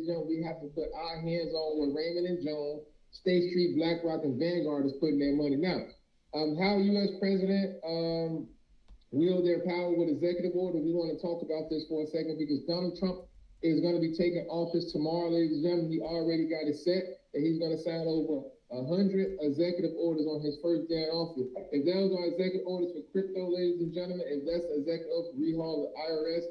and gentlemen, we have to put our hands on what Raymond and Jones, State Street, BlackRock, and Vanguard is putting their money. Now, how U.S. President wield their power with executive order, we want to talk about this for a second because Donald Trump is going to be taking office tomorrow, ladies and gentlemen. He already got it set, and he's going to sign over 100 executive orders on his first day in office. If those are executive orders for crypto, ladies and gentlemen, if that's executive for rehaul the IRS,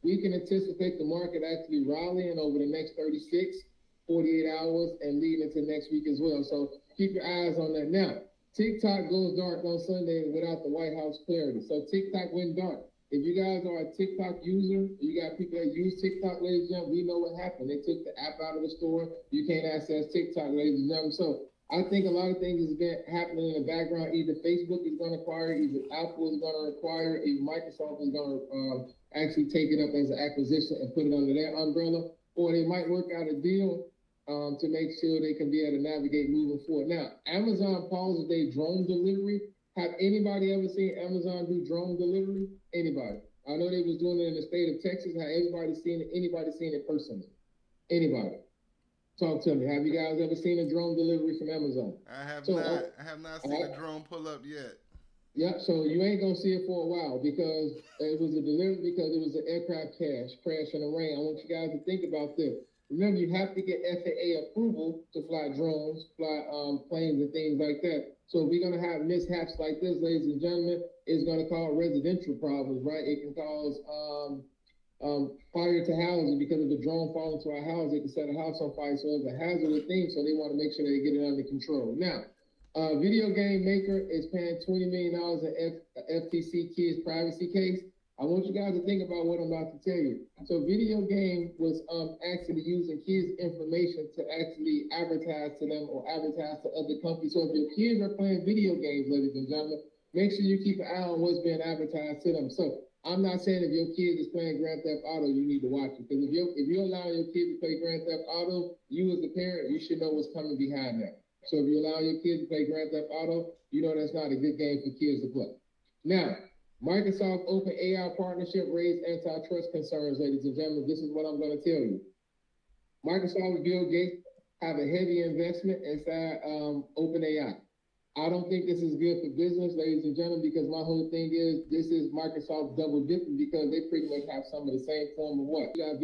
we can anticipate the market actually rallying over the next 36, 48 hours and leading into next week as well. So keep your eyes on that. Now, TikTok goes dark on Sunday without the White House clarity. So TikTok went dark. If you guys are a TikTok user, you got people that use TikTok, ladies and gentlemen, we know what happened. They took the app out of the store. You can't access TikTok, ladies and gentlemen. So I think a lot of things has been happening in the background. Either Facebook is going to acquire, either Apple is going to acquire, either Microsoft is going to actually take it up as an acquisition and put it under their umbrella, or they might work out a deal to make sure they can be able to navigate moving forward. Now, Amazon pauses their drone delivery. Have anybody ever seen Amazon do drone delivery? Anybody? I know they was doing it in the state of Texas. Have everybody seen it? Anybody seen it personally? Anybody? Talk to me. Have you guys ever seen a drone delivery from Amazon? I have not. I have not seen a drone pull up yet. Yeah, so you ain't gonna see it for a while because it was a delivery because it was an aircraft crash in the rain. I want you guys to think about this. Remember, you have to get FAA approval to fly drones, fly planes and things like that. So if we're gonna have mishaps like this, ladies and gentlemen, it's gonna cause residential problems, right? It can cause fire to houses because if the drone falls into our house, it can set a house on fire. So it's a hazardous thing. So they want to make sure they get it under control. Now, video game maker is paying $20 million in FTC kids privacy case. I want you guys to think about what I'm about to tell you. So video game was actually using kids' information to actually advertise to them or advertise to other companies. So if your kids are playing video games, ladies and gentlemen, make sure you keep an eye on what's being advertised to them. So I'm not saying if your kid is playing Grand Theft Auto, you need to watch it. Because if you're allowing your kid to play Grand Theft Auto, you as a parent, you should know what's coming behind that. So if you allow your kids to play Grand Theft Auto, you know that's not a good game for kids to play. Now, Microsoft OpenAI partnership raised antitrust concerns, ladies and gentlemen. This is what I'm going to tell you. Microsoft and Bill Gates have a heavy investment inside OpenAI. I don't think this is good for business, ladies and gentlemen, because my whole thing is this is Microsoft double dipping because they pretty much have some of the same form of what? HIV,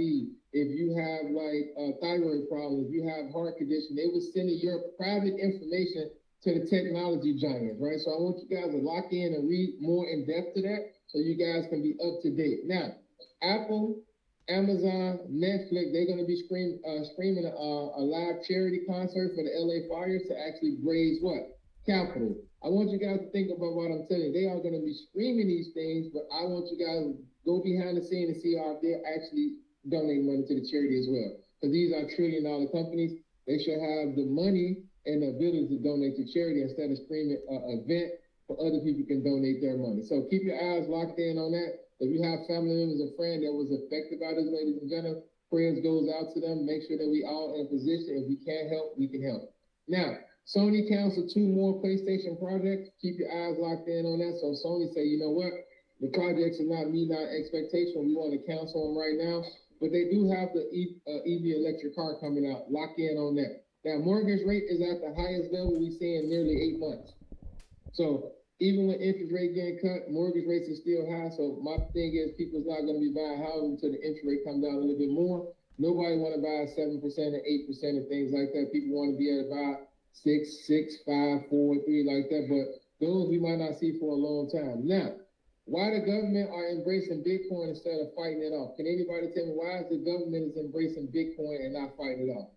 if you have like thyroid problems, if you have heart condition, they were sending your private information to the technology giants, right? So I want you guys to lock in and read more in depth to that so you guys can be up to date. Now, Apple, Amazon, Netflix, they're going to be streaming a live charity concert for the LA fires to actually raise what? Capital. I want you guys to think about what I'm telling you. They are going to be streaming these things, but I want you guys to go behind the scene and see how they're actually donating money to the charity as well. Because these are trillion-dollar companies. They should have the money and the ability to donate to charity instead of streaming an event for other people can donate their money. So keep your eyes locked in on that. If you have family members and friends that was affected by this, ladies and gentlemen, prayers goes out to them. Make sure that we all in a position. If we can't help, we can help. Now, Sony canceled 2 more PlayStation projects. Keep your eyes locked in on that. So Sony say, you know what? The projects are not meeting our expectation. We want to cancel them right now. But they do have the EV electric car coming out. Lock in on that. Now, mortgage rate is at the highest level we've seen in nearly 8 months. So even with interest rate getting cut, mortgage rates are still high. So my thing is people's not going to be buying houses until the interest rate comes down a little bit more. Nobody want to buy 7% and 8% and things like that. People want to be able to buy 6, 5, 4, 3 like that. But those we might not see for a long time. Now, why the government are embracing Bitcoin instead of fighting it off? Can anybody tell me why is the government is embracing Bitcoin and not fighting it off?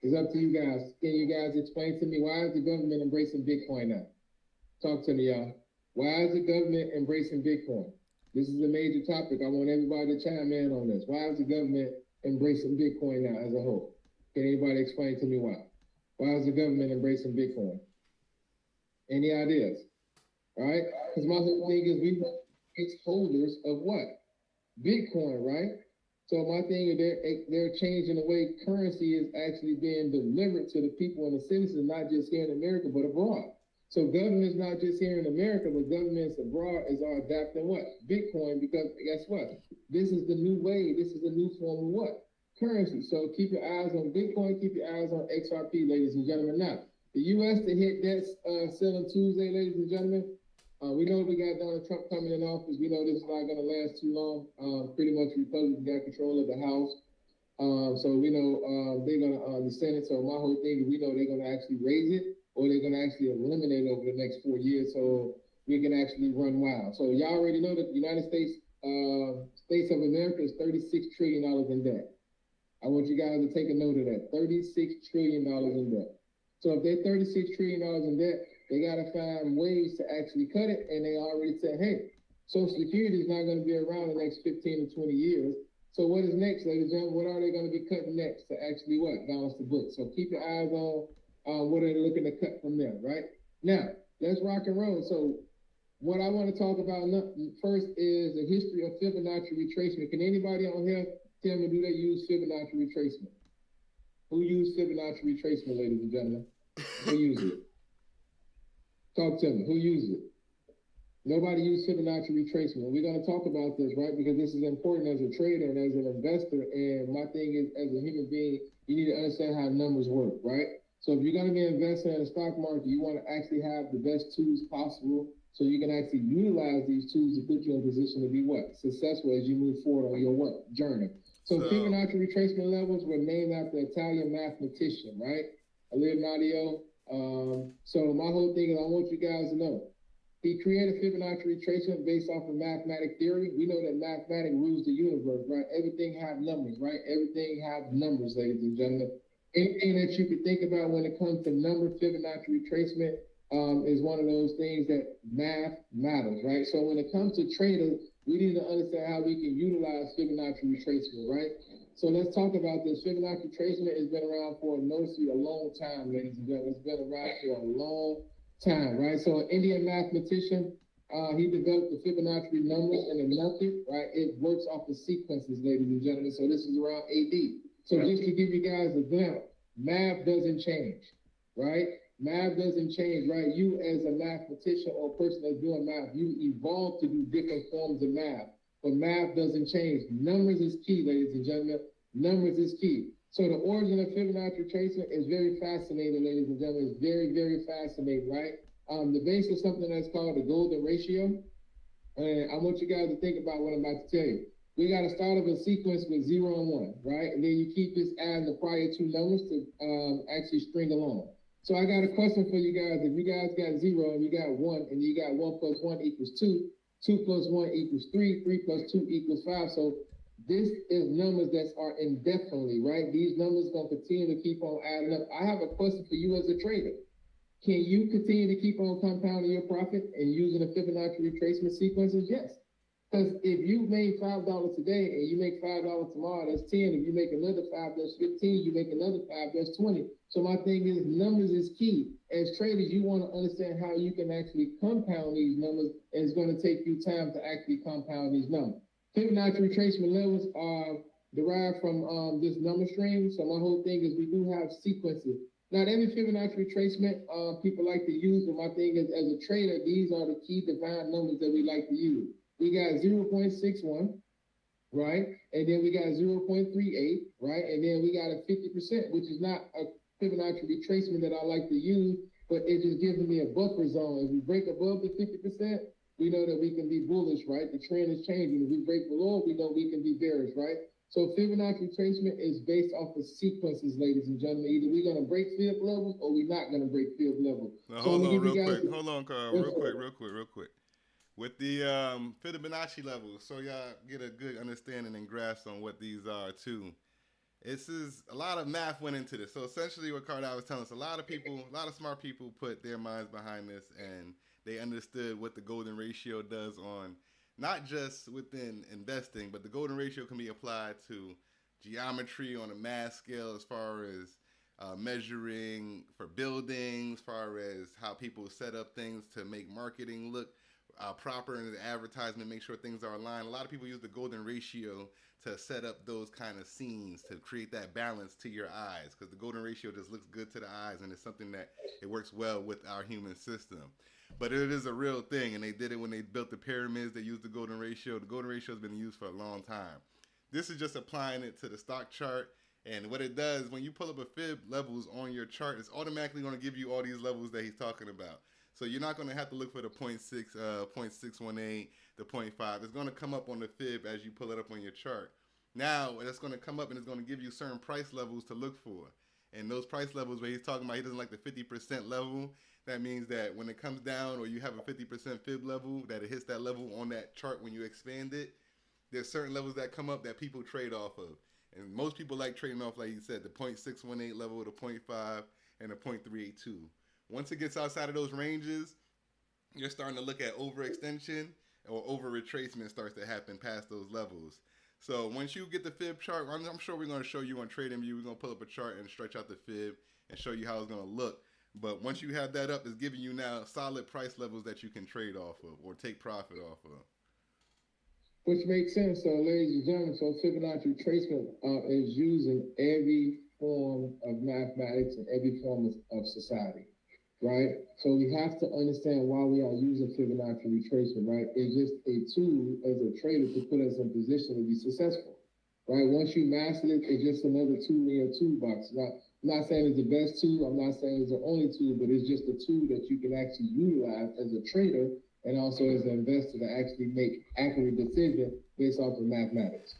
It's up to you guys. Can you guys explain to me why is the government embracing Bitcoin now? Talk to me, y'all. Why is the government embracing Bitcoin? This is a major topic. I want everybody to chime in on this. Why is the government embracing Bitcoin now as a whole? Can anybody explain to me why? Why is the government embracing Bitcoin? Any ideas? All right? Because my whole thing is we it's holders of what? Bitcoin, right? So my thing is they're changing the way currency is actually being delivered to the people and the citizens, not just here in America, but abroad. So governments not just here in America, but governments abroad are adapting what? Bitcoin, because guess what? This is the new way. This is the new form of what? currency. So keep your eyes on Bitcoin, keep your eyes on XRP, ladies and gentlemen. Now, the U.S. to hit that ceiling Tuesday, ladies and gentlemen. We know we got Donald Trump coming in office. We know this is not going to last too long. Pretty much Republicans got control of the House. So we know they're going to, the Senate. So my whole thing is we know they're going to actually raise it or they're going to actually eliminate it over the next 4 years so we can actually run wild. So y'all already know that the United States, States of America is $36 trillion in debt. I want you guys to take a note of that. $36 trillion in debt. So if they're $36 trillion in debt, they got to find ways to actually cut it. And they already said, hey, Social Security is not going to be around the next 15 to 20 years. So what is next, ladies and gentlemen? What are they going to be cutting next to actually what? Balance the book. So keep your eyes on what they're looking to cut from there, right? Now, let's rock and roll. So what I want to talk about first is the history of Fibonacci retracement. Can anybody on here tell me, do they use Fibonacci retracement? Who used Fibonacci retracement, ladies and gentlemen? Who uses it? Talk to me. Who uses it? Nobody used Fibonacci retracement. We're going to talk about this, right? Because this is important as a trader and as an investor. And my thing is, as a human being, you need to understand how numbers work, right? So if you're going to be investing in the stock market, you want to actually have the best tools possible so you can actually utilize these tools to put you in a position to be what? Successful as you move forward on your what? Journey. So Fibonacci retracement levels were named after an Italian mathematician, right? Leonardo. So my whole thing is I want you guys to know. He created Fibonacci retracement based off of mathematic theory. We know that mathematics rules the universe, right? Everything have numbers, right? Everything have numbers, ladies and gentlemen. Anything that you could think about when it comes to number Fibonacci retracement is one of those things that math matters, right? So when it comes to traders, we need to understand how we can utilize Fibonacci retracement, right? So let's talk about this. Fibonacci retracement has been around for noticeably a long time, ladies and gentlemen. It's been around for a long time, right? So an Indian mathematician, he developed the Fibonacci numbers and the method, right? It works off the sequences, ladies and gentlemen. So this is around AD. So just to give you guys a glimpse, math doesn't change, right? Math doesn't change, right? You as a mathematician or a person that's doing math, you evolve to do different forms of math. But math doesn't change. Numbers is key, ladies and gentlemen. Numbers is key. So the origin of Fibonacci retracement is very fascinating, ladies and gentlemen. It's very, very fascinating, right? The base is something that's called the golden ratio. And I want you guys to think about what I'm about to tell you. We got to start off a sequence with 0 and 1, right? And then you keep this adding the prior two numbers to actually string along. So I got a question for you guys. If you guys got 0 and you got 1 and you got 1 plus 1 equals 2, 2 plus 1 equals 3, 3 plus 2 equals 5. So this is numbers that are indefinitely, right? These numbers going to continue to keep on adding up. I have a question for you as a trader. Can you continue to keep on compounding your profit and using the Fibonacci retracement sequences? Yes. Because if you made $5 today and you make $5 tomorrow, that's 10. If you make another 5, that's 15. You make another 5, that's 20. So my thing is numbers is key. As traders, you want to understand how you can actually compound these numbers, and it's going to take you time to actually compound these numbers. Fibonacci retracement levels are derived from this number stream. So my whole thing is we do have sequences. Not every Fibonacci retracement people like to use, but my thing is as a trader, these are the key divine numbers that we like to use. We got 0.61, right? And then we got 0.38, right? And then we got a 50%, which is not a Fibonacci retracement that I like to use, but it just gives me a buffer zone. If we break above the 50%, we know that we can be bullish, right? The trend is changing. If we break below, we know we can be bearish, right? So Fibonacci retracement is based off of sequences, ladies and gentlemen. Either we're going to break fib levels or we're not going to break fib levels. Now, so hold on real quick. Hold on, Carl. Real quick. With the Fibonacci levels, so y'all get a good understanding and grasp on what these are too. This is a lot of math went into this. So essentially what Cardell was telling us, a lot of smart people put their minds behind this and they understood what the golden ratio does on not just within investing, but the golden ratio can be applied to geometry on a mass scale as far as measuring for buildings, as far as how people set up things to make marketing look proper in the advertisement, make sure things are aligned. A lot of people use the golden ratio to set up those kind of scenes to create that balance to your eyes, because the golden ratio just looks good to the eyes and it's something that it works well with our human system. But it is a real thing, and they did it when they built the pyramids. They used the golden ratio. The golden ratio has been used for a long time. This is just applying it to the stock chart. And what it does, when you pull up a fib levels on your chart, it's automatically going to give you all these levels that he's talking about. So you're not going to have to look for the 0.6, 0.618, the 0.5. It's going to come up on the fib as you pull it up on your chart. Now, it's going to come up and it's going to give you certain price levels to look for. And those price levels where he's talking about, he doesn't like the 50% level. That means that when it comes down or you have a 50% fib level, that it hits that level on that chart when you expand it, there's certain levels that come up that people trade off of. And most people like trading off, like you said, the 0.618 level, the 0.5, and the 0.382. Once it gets outside of those ranges, you're starting to look at overextension or over retracement starts to happen past those levels. So once you get the fib chart, I'm sure we're going to show you on TradingView. We're going to pull up a chart and stretch out the fib and show you how it's going to look. But once you have that up, it's giving you now solid price levels that you can trade off of or take profit off of. Which makes sense. So, ladies and gentlemen, so Fibonacci retracement is used in every form of mathematics and every form of society, right? So we have to understand why we are using Fibonacci retracement, right? It's just a tool as a trader to put us in position to be successful, right? Once you master it, it's just another tool in your toolbox. Now, I'm not saying it's the best tool. I'm not saying it's the only tool, but it's just a tool that you can actually utilize as a trader and also as an investor to actually make accurate decisions based off of mathematics.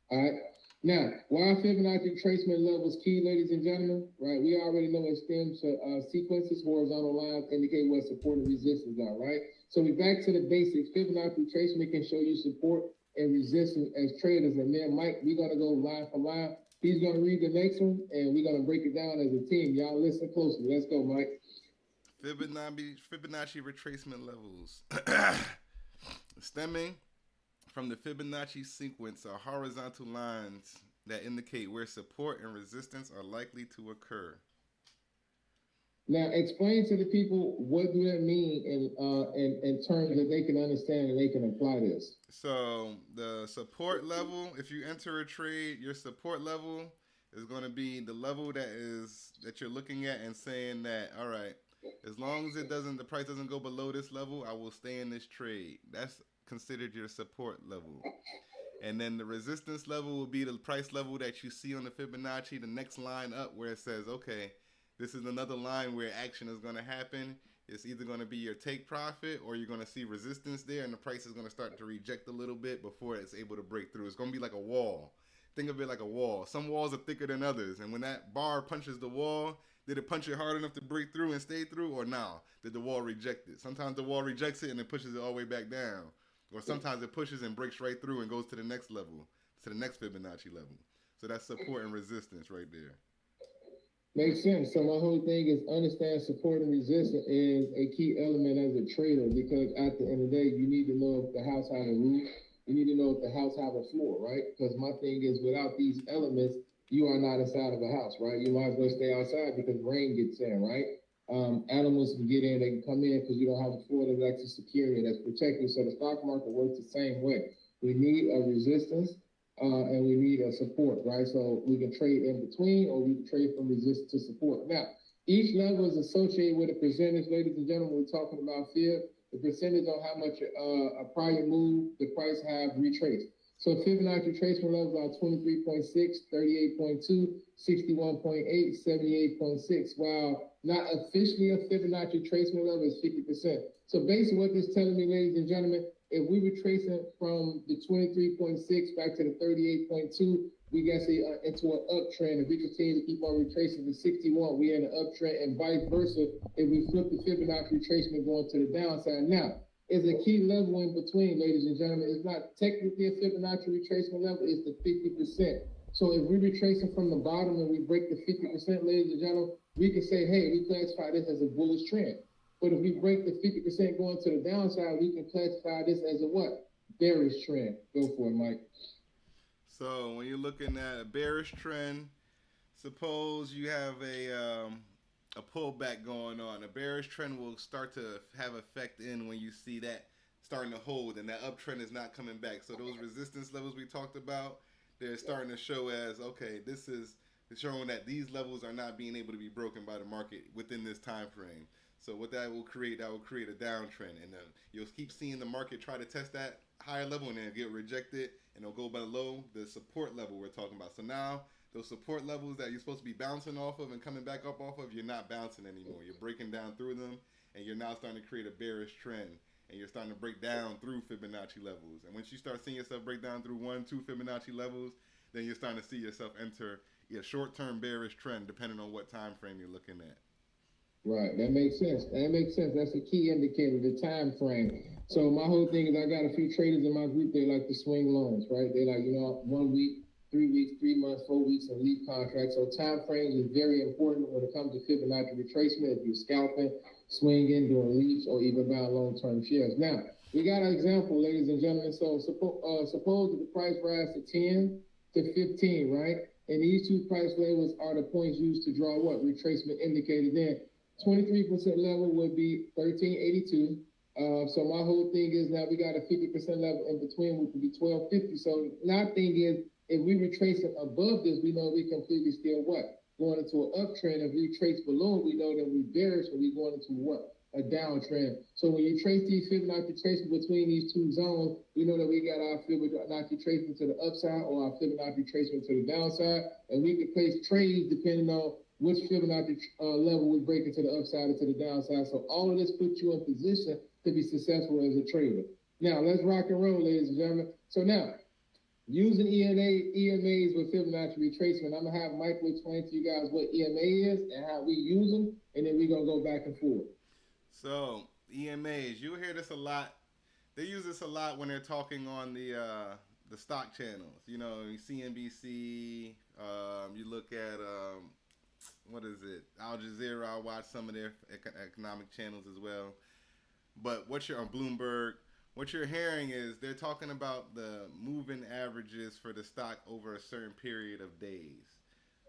All right. Now, why Fibonacci retracement levels key, ladies and gentlemen? Right. We already know it stems to sequences, horizontal lines indicate what support and resistance are. Right. So we back to the basics. Fibonacci retracement can show you support and resistance as traders. And then, Mike, we're gonna go line for line. He's gonna read the next one, and we're gonna break it down as a team. Y'all listen closely. Let's go, Mike. Fibonacci retracement levels. Stemming from the Fibonacci sequence are horizontal lines that indicate where support and resistance are likely to occur. Now, explain to the people what do that mean in terms that they can understand and they can apply this. So the support level, if you enter a trade, your support level is going to be the level that you're looking at and saying that, all right, as long as the price doesn't go below this level, I will stay in this trade. That's considered your support level. And then the resistance level will be the price level that you see on the Fibonacci, the next line up where it says, okay, this is another line where action is going to happen. It's either going to be your take profit or you're going to see resistance there and the price is going to start to reject a little bit before it's able to break through. It's going to be like a wall. Think of it like a wall. Some walls are thicker than others. And when that bar punches the wall, did it punch it hard enough to break through and stay through, or no? Did the wall reject it? Sometimes the wall rejects it and it pushes it all the way back down. Or sometimes it pushes and breaks right through and goes to the next level, to the next Fibonacci level. So that's support and resistance right there. Makes sense. So my whole thing is understand support and resistance is a key element as a trader, because at the end of the day, you need to know if the house has a roof. You need to know if the house has a floor, right? Because my thing is without these elements, you are not inside of a house, right? You might as well stay outside because rain gets in, right? Animals can get in, they can come in because you don't have a floor that's actually security that's protecting. So the stock market works the same way. We need a resistance and we need a support, right? So we can trade in between or we can trade from resistance to support. Now, each level is associated with a percentage, ladies and gentlemen. We're talking about fib, the percentage on how much a prior move the price have retraced. So Fibonacci retracement levels are 23.6, 38.2, 61.8, 78.6. While not officially a Fibonacci retracement level is 50%. So basically what this is telling me, ladies and gentlemen, if we retrace it from the 23.6 back to the 38.2, we get into an uptrend. If we continue to keep on retracing to 61, we're in an uptrend, and vice versa. If we flip the Fibonacci retracement going to the downside. Now, is a key level in between, ladies and gentlemen. It's not technically a Fibonacci retracement level, it's the 50%. So if we're retracing from the bottom and we break the 50%, ladies and gentlemen, we can say, hey, we classify this as a bullish trend. But if we break the 50% going to the downside, we can classify this as a what? Bearish trend. Go for it, Mike. So when you're looking at a bearish trend, suppose you have a pullback going on. A bearish trend will start to have effect in when you see that starting to hold and that uptrend is not coming back. So those resistance levels we talked about, they're starting to show as, okay, this is showing that these levels are not being able to be broken by the market within this time frame. So what that will create a downtrend, and then you'll keep seeing the market try to test that higher level and then get rejected and it'll go below the support level we're talking about. So now those support levels that you're supposed to be bouncing off of and coming back up off of, you're not bouncing anymore. You're breaking down through them and you're now starting to create a bearish trend. And you're starting to break down through Fibonacci levels. And once you start seeing yourself break down through 1, 2 Fibonacci levels, then you're starting to see yourself enter a short-term bearish trend, depending on what time frame you're looking at. Right, that makes sense. That makes sense. That's a key indicator, the time frame. So my whole thing is I got a few traders in my group, they like to swing loans, right? They like, 1 week, 3 weeks, 3 months, 4 weeks, and leave contracts. So time frames is very important when it comes to Fibonacci retracement. If you're scalping, swinging, doing leaps, or even buying long-term shares. Now, we got an example, ladies and gentlemen. So suppose that the price rise to 10 to 15, right? And these two price levels are the points used to draw what? Retracement indicated then. 23% level would be 1382. So my whole thing is now we got a 50% level in between, which would be 1250. So my thing is, if we retrace it above this, we know we completely still what? Going into an uptrend. If we trace below, we know that we bearish and we going into what? A downtrend. So when you trace these Fibonacci tracing between these two zones, we know that we got our Fibonacci tracing to the upside or our Fibonacci tracing to the downside, and we can place trades depending on which Fibonacci level we break into the upside or to the downside. So all of this puts you in position to be successful as a trader. Now let's rock and roll, ladies and gentlemen. So now, using EMAs with Fibonacci retracement, I'm gonna have Michael explain to you guys what EMA is and how we use them, and then we're gonna go back and forth. So EMAs, you'll hear this a lot. They use this a lot when they're talking on the stock channels. CNBC. You look at what is it? Al Jazeera. I watch some of their economic channels as well. But what you're on Bloomberg. What you're hearing is they're talking about the moving averages for the stock over a certain period of days.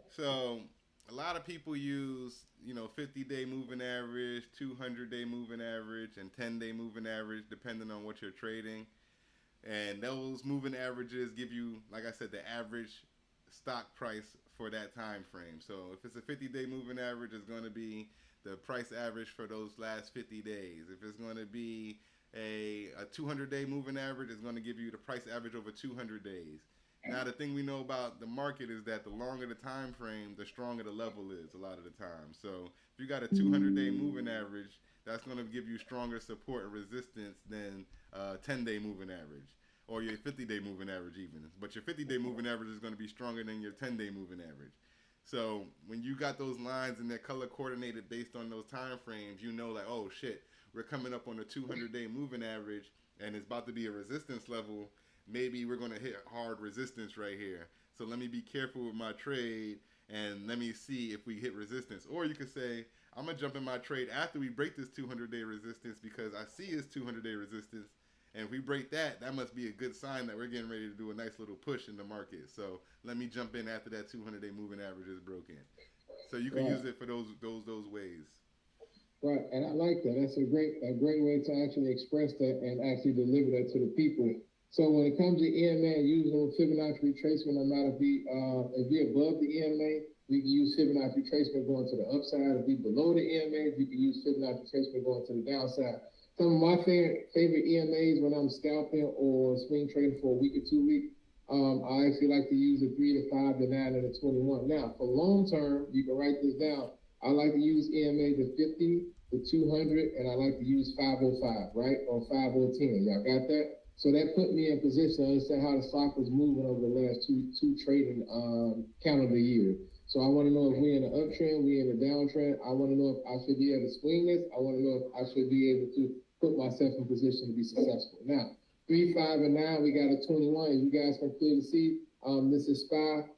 So a lot of people use, 50-day moving average, 200-day moving average, and 10-day moving average, depending on what you're trading. And those moving averages give you, like I said, the average stock price for that time frame. So if it's a 50-day moving average, it's going to be the price average for those last 50 days. If it's going to be a 200-day moving average, is going to give you the price average over 200 days. Now, the thing we know about the market is that the longer the time frame, the stronger the level is a lot of the time. So if you got a 200-day moving average, that's going to give you stronger support and resistance than a 10-day moving average or your 50-day moving average even. But your 50-day moving average is going to be stronger than your 10-day moving average. So when you got those lines and they're color coordinated based on those time frames, like, oh shit, we're coming up on a 200-day moving average and it's about to be a resistance level. Maybe we're going to hit hard resistance right here. So let me be careful with my trade and let me see if we hit resistance. Or you could say, I'm going to jump in my trade after we break this 200-day resistance because I see it's 200-day resistance. And if we break that, that must be a good sign that we're getting ready to do a nice little push in the market. So let me jump in after that 200-day moving average is broken. So you can use it for those ways. Right, and I like that. That's a great way to actually express that and actually deliver that to the people. So when it comes to EMA, using Fibonacci retracement, no matter if we above the EMA, we can use Fibonacci retracement going to the upside. If we below the EMA, we can use Fibonacci retracement going to the downside. Some of my favorite EMAs when I'm scalping or swing trading for a week or 2 weeks, I actually like to use the 3, the 5, the 9, and the 21. Now, for long term, you can write this down. I like to use EMA the 50, the 200, and I like to use 505, right? Or 5010. Y'all got that? So that put me in position to understand how the stock was moving over the last two trading calendar years. So I want to know if we're in an uptrend, we're in a downtrend. I want to know if I should be able to swing this. I want to know if I should be able to put myself in position to be successful. Now, 3, 5, and 9, we got a 21. As you guys can clearly see, this is SPY.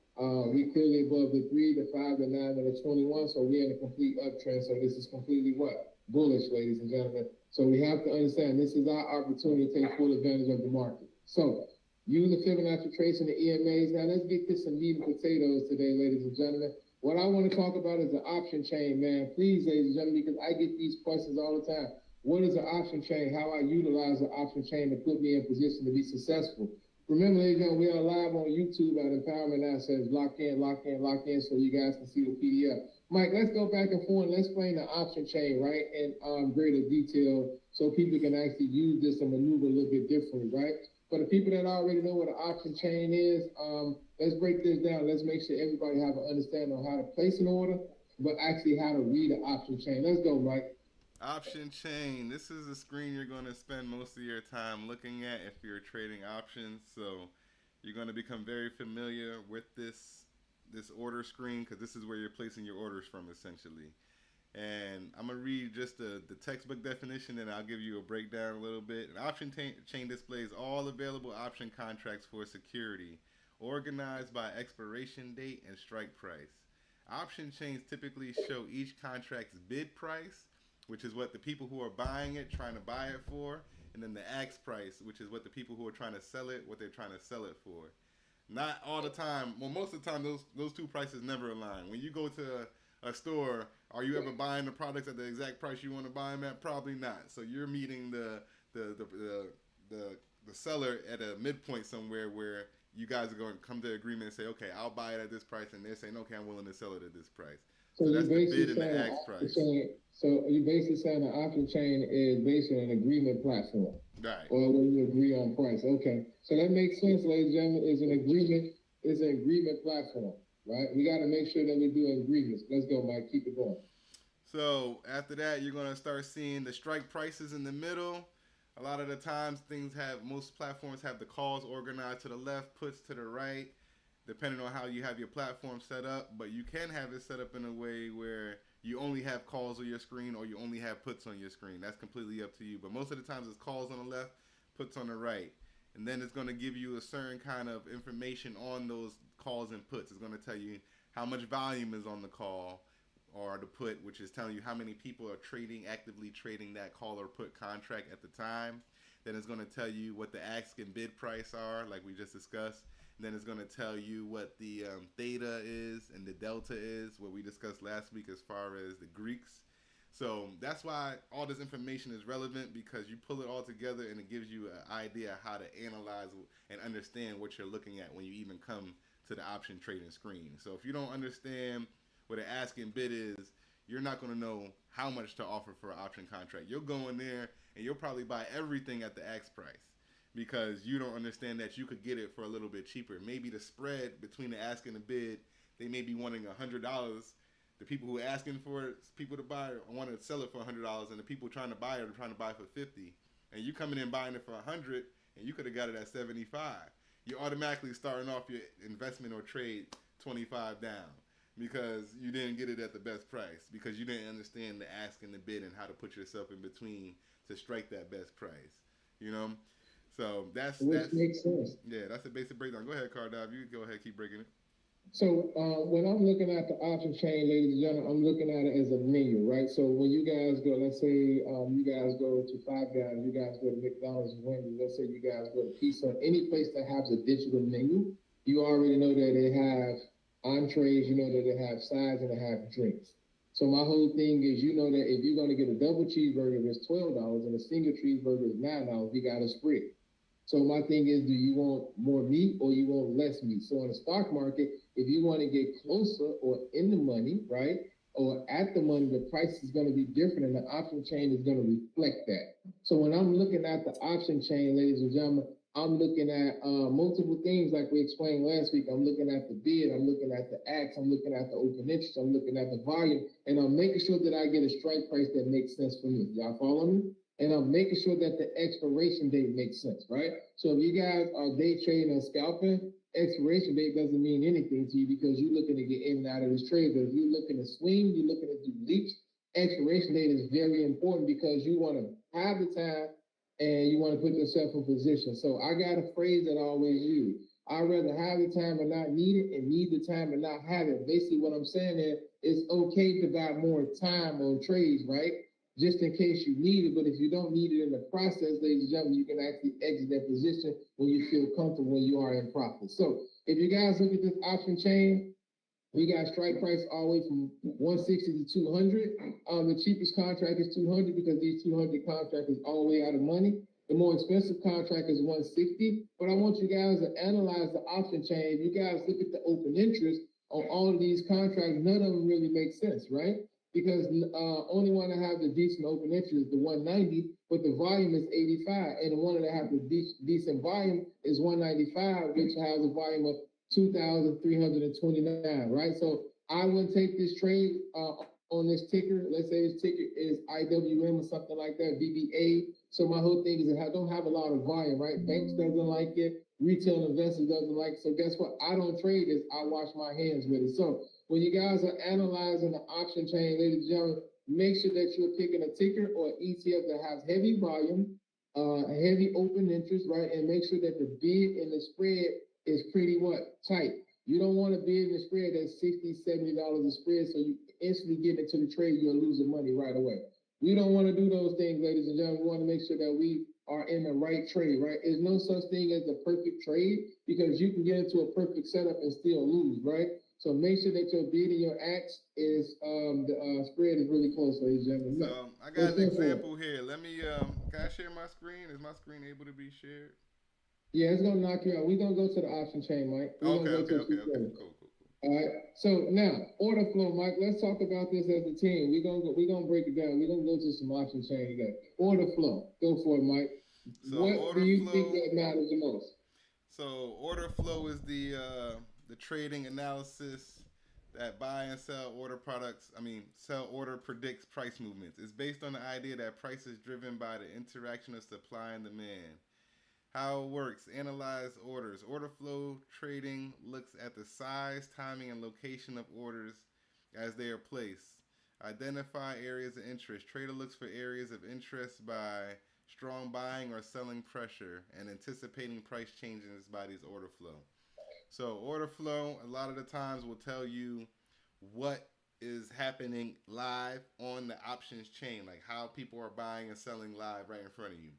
We clearly above the 3, the 5, the 9, and the 21. So we're in a complete uptrend. So this is completely what? Bullish, ladies and gentlemen. So we have to understand this is our opportunity to take full advantage of the market. So use the Fibonacci trace and the EMAs. Now let's get to some meat and potatoes today, ladies and gentlemen. What I want to talk about is the option chain, man. Please, ladies and gentlemen, because I get these questions all the time. What is the option chain? How I utilize the option chain to put me in position to be successful. Remember, ladies and gentlemen, we are live on YouTube at Empowerment Assets. Lock in, so you guys can see the PDF. Mike, let's go back and forth and let's explain the option chain, right, in greater detail so people can actually use this and maneuver a little bit differently, right? For the people that already know what an option chain is, let's break this down. Let's make sure everybody have an understanding on how to place an order, but actually how to read an option chain. Let's go, Mike. Option chain. This is a screen you're going to spend most of your time looking at if you're trading options. So you're going to become very familiar with this order screen because this is where you're placing your orders from essentially. And I'm going to read just the textbook definition and I'll give you a breakdown a little bit. An option chain displays all available option contracts for security, organized by expiration date and strike price. Option chains typically show each contract's bid price, which is what the people who are buying it trying to buy it for, and then the ask price, which is what the people who are trying to sell it, what they're trying to sell it for. Not all the time. Well, most of the time, those two prices never align. When you go to a store, are you ever buying the products at the exact price you want to buy them at? Probably not. So you're meeting the seller at a midpoint somewhere where you guys are going to come to agreement and say, okay, I'll buy it at this price, and they're saying, okay, I'm willing to sell it at this price. So that's the bid and the ask price. So you basically saying an option chain is based on an agreement platform. Right. Or when you agree on price. Okay. So that makes sense, ladies and gentlemen. It's an agreement platform, right? We got to make sure that we do agreements. Let's go, Mike. Keep it going. So after that, you're going to start seeing the strike prices in the middle. A lot of the times most platforms have the calls organized to the left, puts to the right, depending on how you have your platform set up. But you can have it set up in a way where you only have calls on your screen or you only have puts on your screen. That's completely up to you. But most of the times it's calls on the left, puts on the right. And then it's going to give you a certain kind of information on those calls and puts. It's going to tell you how much volume is on the call or the put, which is telling you how many people are actively trading that call or put contract at the time. Then it's going to tell you what the ask and bid price are, like we just discussed. And then it's going to tell you what the theta is and the delta is, what we discussed last week as far as the Greeks. So that's why all this information is relevant, because you pull it all together and it gives you an idea how to analyze and understand what you're looking at when you even come to the option trading screen. So if you don't understand what an ask and bid is, you're not going to know how much to offer for an option contract. You'll go in there and you'll probably buy everything at the ask price because you don't understand that you could get it for a little bit cheaper. Maybe the spread between the ask and the bid, they may be wanting $100. The people who are asking for it, people to buy it, want to sell it for $100, and the people trying to buy it are trying to buy it for $50. And you coming in buying it for $100, and you could have got it at $75. You're automatically starting off your investment or trade $25 down because you didn't get it at the best price, because you didn't understand the ask and the bid and how to put yourself in between to strike that best price. You know, so that's makes sense. Yeah, that's the basic breakdown. Go ahead, Cardive. You go ahead, keep breaking it. So when I'm looking at the option chain, ladies and gentlemen, I'm looking at it as a menu, right? So when you guys go, let's say you guys go to Five Guys, you guys go to McDonald's, Wendy's, let's say you guys go to Pizza, any place that has a digital menu, you already know that they have entrees, you know that they have sides and they have drinks. So my whole thing is, you know that if you're going to get a double cheeseburger, it's $12 and a single cheeseburger is $9, you got to split. So my thing is, do you want more meat or you want less meat? So in the stock market, if you want to get closer or in the money, right, or at the money, the price is going to be different and the option chain is going to reflect that. So when I'm looking at the option chain, ladies and gentlemen, I'm looking at multiple things like we explained last week. I'm looking at the bid, I'm looking at the ask, I'm looking at the open interest, I'm looking at the volume, and I'm making sure that I get a strike price that makes sense for me. Y'all follow me? And I'm making sure that the expiration date makes sense, right? So if you guys are day trading or scalping, expiration date doesn't mean anything to you because you're looking to get in and out of this trade. But if you're looking to swing, you're looking to do leaps, expiration date is very important because you want to have the time and you want to put yourself in position. So I got a phrase that I always use. I'd rather have the time and not need it and need the time and not have it. Basically what I'm saying is it's okay to buy more time on trades, right? Just in case you need it, but if you don't need it in the process, ladies and gentlemen, you can actually exit that position when you feel comfortable when you are in profit. So if you guys look at this option chain, we got strike price all the way from 160 to 200. The cheapest contract is 200 because these 200 contract is all the way out of money. The more expensive contract is 160. But I want you guys to analyze the option chain. If you guys look at the open interest on all of these contracts, none of them really make sense, right? because only one that have the decent open interest is the 190, but the volume is 85, and the one that have the decent volume is 195, which has a volume of 2,329, right? So I wouldn't take this trade on this ticker. Let's say this ticker is IWM or something like that, VBA. So my whole thing is that I don't have a lot of volume, right? Banks doesn't like it. Retail investors doesn't like it. So guess what? I don't trade this. I wash my hands with it. So when you guys are analyzing the option chain, ladies and gentlemen, make sure that you're picking a ticker or ETF that has heavy volume, heavy open interest, right? And make sure that the bid and the spread is pretty what? Tight. You don't want to bid in the spread that's $60, $70 a spread, so you instantly get into the trade, you're losing money right away. We don't want to do those things, ladies and gentlemen. We want to make sure that we are in the right trade, right? There's no such thing as a perfect trade because you can get into a perfect setup and still lose, right? So make sure that your bid and your ax is the spread is really close, ladies and gentlemen. So I got an example here. Let me can I share my screen? Is my screen able to be shared? Yeah, it's gonna knock you out. We're gonna go to the option chain, Mike. Okay, cool. All right. So now order flow, Mike. Let's talk about this as a team. We're gonna break it down. We're gonna go to some option chain today. Order flow. Go for it, Mike. So what do you think that matters the most? So order flow is the trading analysis that buy and sell order products. Sell order predicts price movements. It's based on the idea that price is driven by the interaction of supply and demand. How it works: analyze orders. Order flow trading looks at the size, timing, and location of orders as they are placed. Identify areas of interest. Trader looks for areas of interest by strong buying or selling pressure and anticipating price changes by these order flow. So order flow a lot of the times will tell you what is happening live on the options chain, like how people are buying and selling live right in front of you.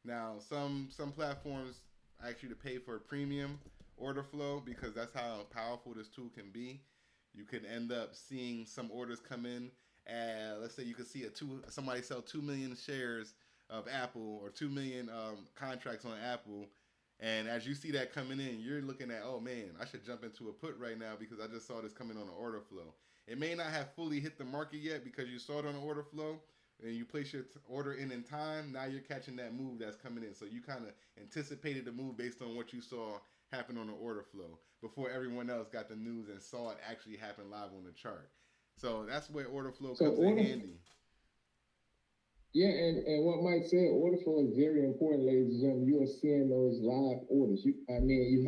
Now, some platforms ask you to pay for a premium order flow because that's how powerful this tool can be. You could end up seeing some orders come in, and let's say you could see somebody sell 2 million shares of Apple or 2 million contracts on Apple, and as you see that coming in, you're looking at, oh man, I should jump into a put right now because I just saw this coming on the order flow. It may not have fully hit the market yet because you saw it on the order flow, and you place your order in time. Now you're catching that move that's coming in. So you kind of anticipated the move based on what you saw happen on the order flow before everyone else got the news and saw it actually happen live on the chart. So that's where order flow comes in handy. Yeah, and what Mike said, order flow is very important, ladies and gentlemen. You are seeing those live orders. You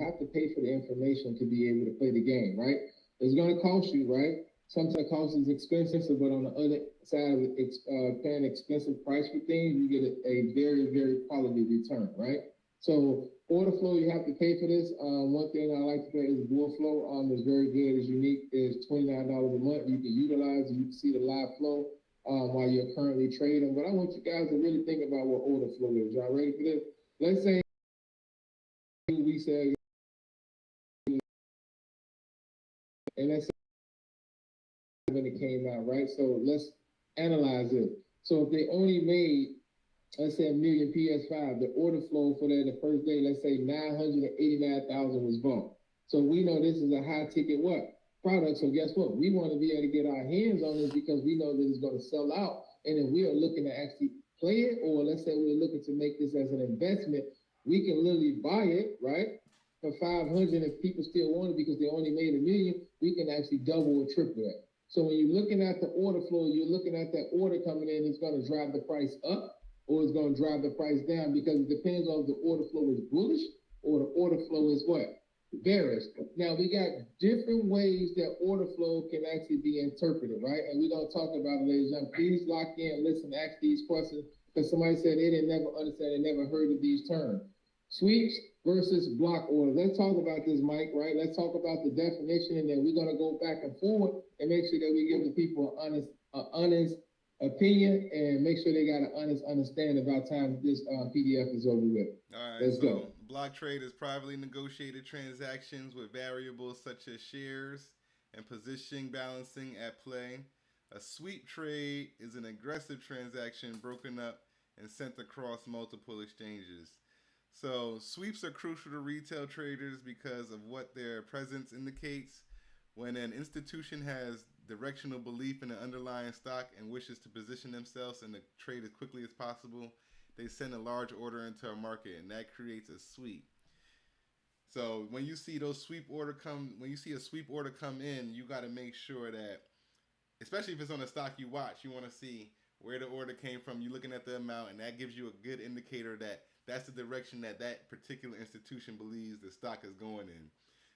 have to pay for the information to be able to play the game, right? It's going to cost you, right? Sometimes cost is expensive, but on the other side of paying expensive price for things, you get a very, very quality return, right? So order flow, you have to pay for this. One thing I like to pay is board flow. It's very good. It's unique. It's $29 a month. You can utilize it. You can see the live flow while you're currently trading. But I want you guys to really think about what order flow is. Y'all ready for this? Let's say we say, and let's say when it came out, right? So let's analyze it. So if they only made, let's say, 1 million PS5, the order flow for that the first day, let's say 989,000 was bought. So we know this is a high ticket what? Product. So guess what? We want to be able to get our hands on this because we know that it's going to sell out. And if we are looking to actually play it, or let's say we're looking to make this as an investment, we can literally buy it, right? For 500, if people still want it because they only made 1 million, we can actually double or triple that. So when you're looking at the order flow, you're looking at that order coming in, it's going to drive the price up or it's going to drive the price down because it depends on if the order flow is bullish or the order flow is what? Bearish. Now, we got different ways that order flow can actually be interpreted, right? And we're going to talk about it, ladies and gentlemen. Please lock in, listen, ask these questions because somebody said they didn't never understand, they never heard of these terms. Sweeps versus block order. Let's talk about this, Mike, right? Let's talk about the definition, and then we're going to go back and forward and make sure that we give the people an honest opinion and make sure they got an honest understanding about time this PDF is over with. All right, let's go. Block trade is privately negotiated transactions with variables such as shares and position balancing at play. A sweep trade is an aggressive transaction broken up and sent across multiple exchanges. So sweeps are crucial to retail traders because of what their presence indicates. When an institution has directional belief in the underlying stock and wishes to position themselves in the trade as quickly as possible, they send a large order into a market, and that creates a sweep. So when you see a sweep order come in, you got to make sure that, especially if it's on a stock you watch, you want to see where the order came from. You're looking at the amount, and that gives you a good indicator that that's the direction that that particular institution believes the stock is going in.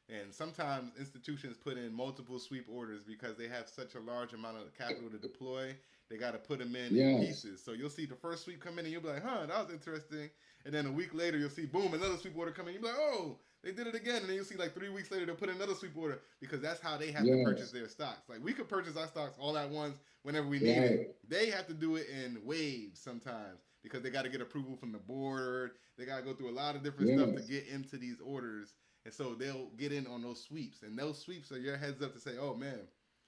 And sometimes institutions put in multiple sweep orders because they have such a large amount of capital to deploy. They got to put them in pieces. So you'll see the first sweep come in, and you'll be like, that was interesting. And then a week later, you'll see, boom, another sweep order come in. You'll be like, oh, they did it again. And then you'll see like 3 weeks later, they'll put in another sweep order because that's how they have to purchase their stocks. Like we could purchase our stocks all at once whenever we need it. They have to do it in waves sometimes because they got to get approval from the board. They got to go through a lot of different stuff to get into these orders. And so they'll get in on those sweeps. And those sweeps are your heads up to say, oh, man,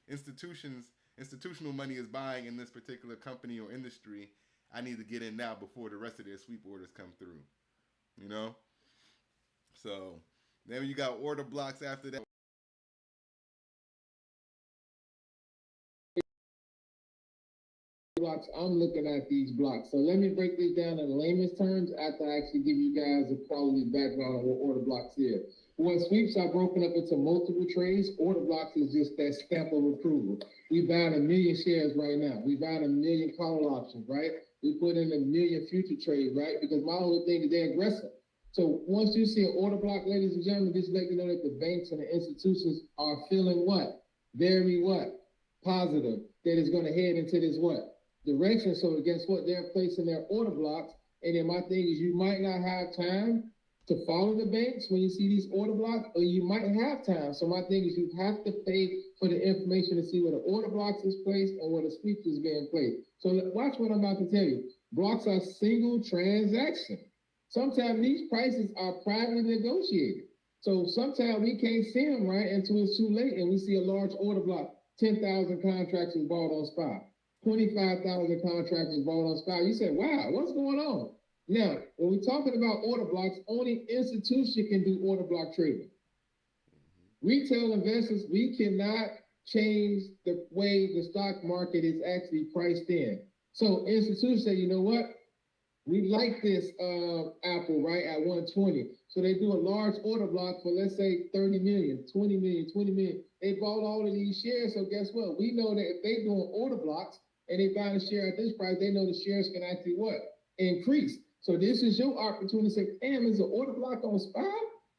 institutional money is buying in this particular company or industry. I need to get in now before the rest of their sweep orders come through. You know? So then you got order blocks after that. Blocks, I'm looking at these blocks. So let me break this down in layman's terms after I actually give you guys a quality background on what order blocks is. When sweeps are broken up into multiple trades, order blocks is just that stamp of approval. We buying 1 million shares right now. We buying 1 million call options, right? We put in 1 million future trades, right? Because my whole thing is they're aggressive. So once you see an order block, ladies and gentlemen, just let you know that the banks and the institutions are feeling what? Very what? Positive. That it's going to head into this what? Direction. So guess what? They're placing their order blocks. And then my thing is you might not have time to follow the banks when you see these order blocks, or you might have time. So my thing is you have to pay for the information to see where the order blocks is placed and where the sweeps is being placed. So watch what I'm about to tell you. Blocks are single transaction. Sometimes these prices are privately negotiated. So sometimes we can't see them right until it's too late and we see a large order block. 10,000 contracts is bought on spot. 25,000 contracts is bought on spot. You said, wow, what's going on? Now, when we're talking about order blocks, only institution can do order block trading. Retail investors, we cannot change the way the stock market is actually priced in. So institutions say, you know what? We like this Apple, right, at 120. So they do a large order block for, let's say, 30 million, 20 million, 20 million. They bought all of these shares. So guess what? We know that if they doing order blocks and they buy the share at this price, they know the shares can actually what? Increase. So this is your opportunity to say, damn, is an order block on spot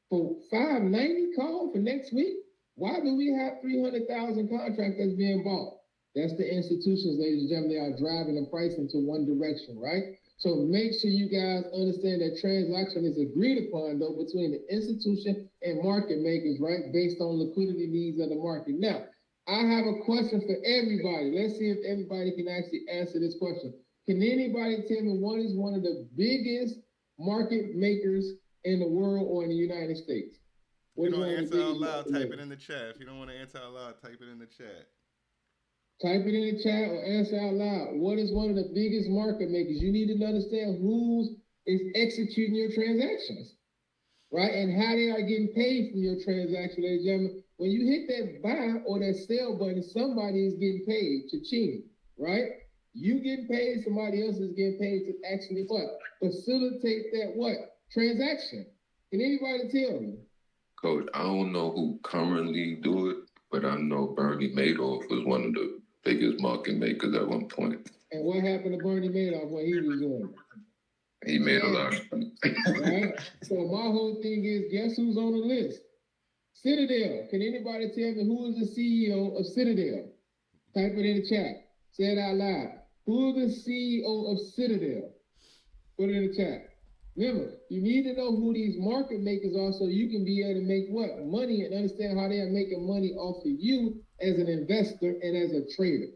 for 590 call for next week? Why do we have 300,000 contracts that's being bought? That's the institutions, ladies and gentlemen, they are driving the price into one direction, right? So make sure you guys understand that transaction is agreed upon, though, between the institution and market makers, right, based on liquidity needs of the market. Now, I have a question for everybody. Let's see if everybody can actually answer this question. Can anybody tell me what is one of the biggest market makers in the world or in the United States? If you don't answer out loud, type it in the chat. If you don't want to answer out loud, type it in the chat. Type it in the chat or answer out loud. What is one of the biggest market makers? You need to understand who is executing your transactions, right? And how they are getting paid for your transaction, ladies and gentlemen. When you hit that buy or that sell button, somebody is getting paid to cheat, right? You getting paid, somebody else is getting paid to actually what? Facilitate that what? Transaction. Can anybody tell me? Coach, I don't know who currently do it, but I know Bernie Madoff was one of the biggest market makers at one point. And what happened to Bernie Madoff when he was doing it? He made a lot of money. Right? So my whole thing is, guess who's on the list? Citadel. Can anybody tell me who is the CEO of Citadel? Type it in the chat. Say it out loud. Who is the CEO of Citadel? Put it in the chat. Remember, you need to know who these market makers are so you can be able to make what? Money, and understand how they are making money off of you as an investor and as a trader,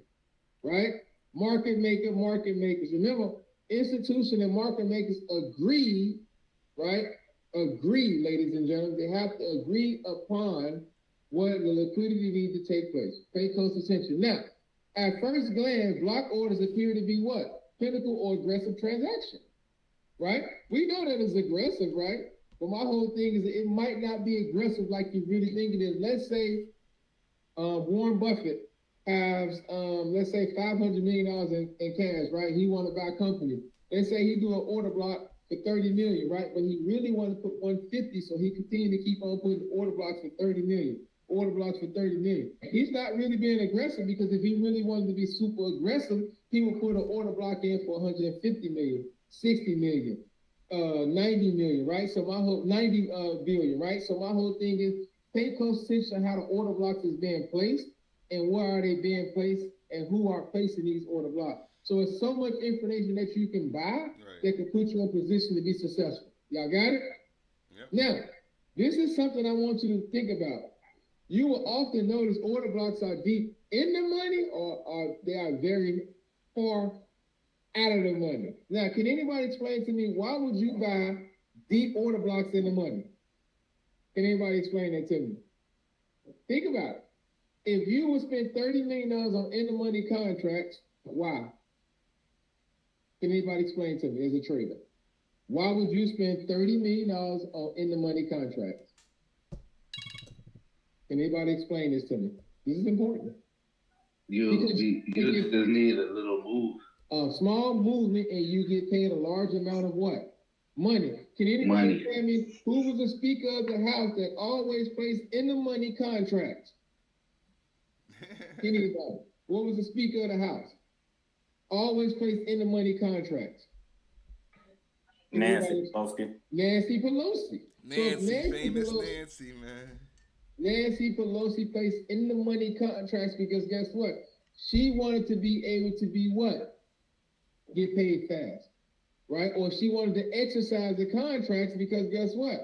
right? Market makers. Remember, institution and market makers agree, right? Agree, ladies and gentlemen. They have to agree upon what the liquidity needs to take place. Pay close attention. Now, at first glance, block orders appear to be what? Pinnacle or aggressive transaction. Right? We know that it's aggressive, right? But my whole thing is that it might not be aggressive like you really think it is. Let's say Warren Buffett has, let's say $500 million in cash, right? He want to buy a company. Let's say he do an order block for 30 million, right? But he really want to put 150, so he continue to keep on putting order blocks for 30 million, order blocks for 30 million. He's not really being aggressive, because if he really wanted to be super aggressive, he would put an order block in for 150 million, 60 million, 90 million, right? So my whole 90 billion, right? So my whole thing is pay close attention to how the order blocks is being placed, and where are they being placed, and who are placing these order blocks. So it's so much information that you can buy that can put you in position to be successful. Y'all got it? Yep. Now, this is something I want you to think about. You will often notice order blocks are deep in the money, or they are very far out of the money. Now, can anybody explain to me, why would you buy deep order blocks in the money? Can anybody explain that to me? Think about it. If you would spend $30 million on in-the-money contracts, why? Can anybody explain to me as a trader? Why would you spend $30 million on in-the-money contracts? Can anybody explain this to me? This is important. You just need a little move. A small movement, and you get paid a large amount of what? Money. Can anybody tell me who was the Speaker of the House that always placed in-the-money contracts? Anybody? What was the Speaker of the House? Always placed in-the-money contracts. Nancy Pelosi. Nancy Pelosi. Nancy, man. Nancy Pelosi placed in-the-money contracts because guess what? She wanted to be able to be what? Get paid fast, right? Or she wanted to exercise the contracts because guess what?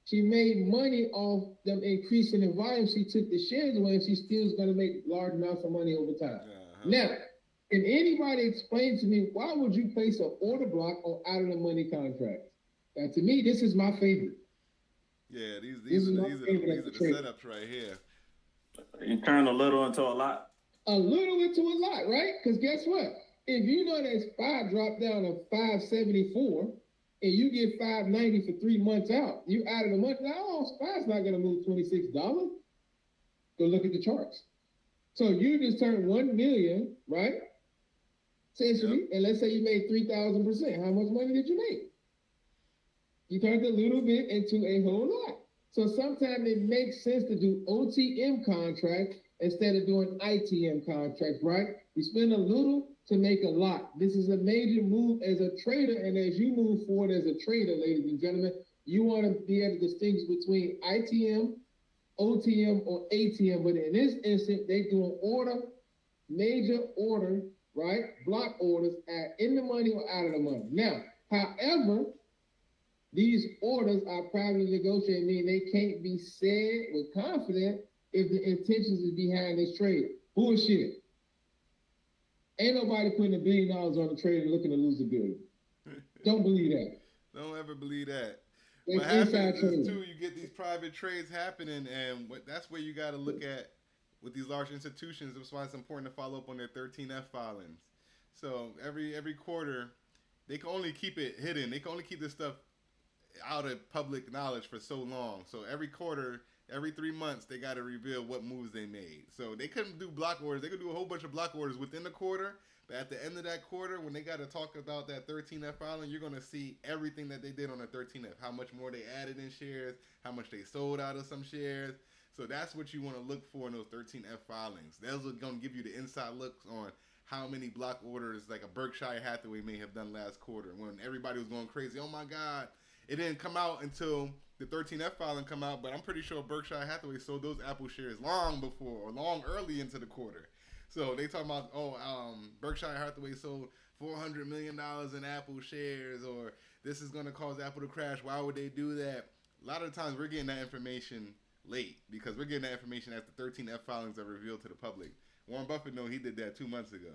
She made money off them increasing in volume. She took the shares away, and she still is going to make large amounts of money over time. Now, can anybody explain to me, why would you place an order block on out-of-the-money contracts? Now, to me, this is my favorite. Yeah, these are the setups right here. You turn a little into a lot. A little into a lot, right? Because guess what? If you know that SPY dropped down to 574, and you get 590 for 3 months out, you out of the month. Now, SPY's not going to move $26. Go look at the charts. So you just turned 1 million, right? Essentially, and let's say you made 3,000%. How much money did you make? You turned a little bit into a whole lot. So sometimes it makes sense to do OTM contracts instead of doing ITM contracts, right? You spend a little to make a lot. This is a major move as a trader, and as you move forward as a trader, ladies and gentlemen, you want to be able to distinguish between ITM, OTM, or ATM. But in this instance, they do an order, major order, right? Block orders in the money or out of the money. Now, however, these orders are privately negotiated, meaning they can't be said with confidence if the intentions is behind this trade. Bullshit. Ain't nobody putting $1 billion on the trade and looking to lose $1 billion. Don't believe that. Don't ever believe that. That's what happens inside is, trading. too, you get these private trades happening, and that's where you got to look at with these large institutions. That's why it's important to follow up on their 13F filings. So every quarter, they can only keep it hidden. They can only keep this stuff out of public knowledge for so long. So every quarter, every 3 months, they got to reveal what moves they made. So they couldn't do block orders. They could do a whole bunch of block orders within the quarter. But at the end of that quarter, when they got to talk about that 13F filing, you're going to see everything that they did on the 13F. How much more they added in shares, how much they sold out of some shares. So that's what you want to look for in those 13F filings. Those are going to give you the inside looks on how many block orders like a Berkshire Hathaway may have done last quarter when everybody was going crazy. Oh, my God. It didn't come out until the 13F filing come out, but I'm pretty sure Berkshire Hathaway sold those Apple shares long before or long early into the quarter. So they talking about, Berkshire Hathaway sold $400 million in Apple shares, or this is going to cause Apple to crash. Why would they do that? A lot of the times we're getting that information late because we're getting that information as the 13F filings are revealed to the public. Warren Buffett, he did that 2 months ago.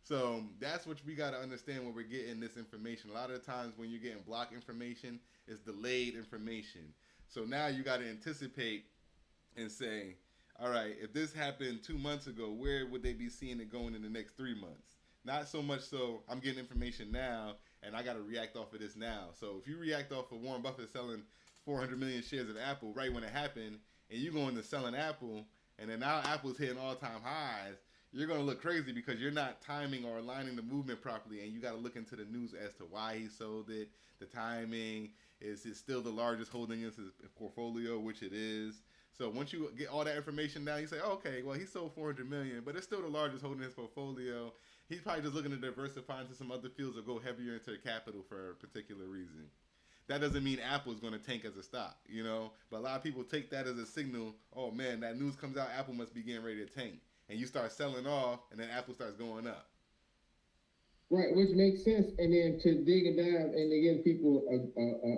So that's what we got to understand when we're getting this information. A lot of the times when you're getting block information, it's delayed information. So now you got to anticipate and say, all right, if this happened 2 months ago, where would they be seeing it going in the next 3 months? Not so much so I'm getting information now and I got to react off of this now. So if you react off of Warren Buffett selling 400 million shares of Apple right when it happened and you go into selling Apple and then now Apple's hitting all-time highs, you're going to look crazy because you're not timing or aligning the movement properly, and you got to look into the news as to why he sold it, the timing, is it still the largest holding in his portfolio, which it is. So once you get all that information down, you say, okay, well, he sold $400 million, but it's still the largest holding in his portfolio. He's probably just looking to diversify into some other fields or go heavier into the capital for a particular reason. That doesn't mean Apple is going to tank as a stock, you know. But a lot of people take that as a signal. Oh man, that news comes out, Apple must be getting ready to tank, and you start selling off, and then Apple starts going up. Right, which makes sense. And then to dig and dive and to give people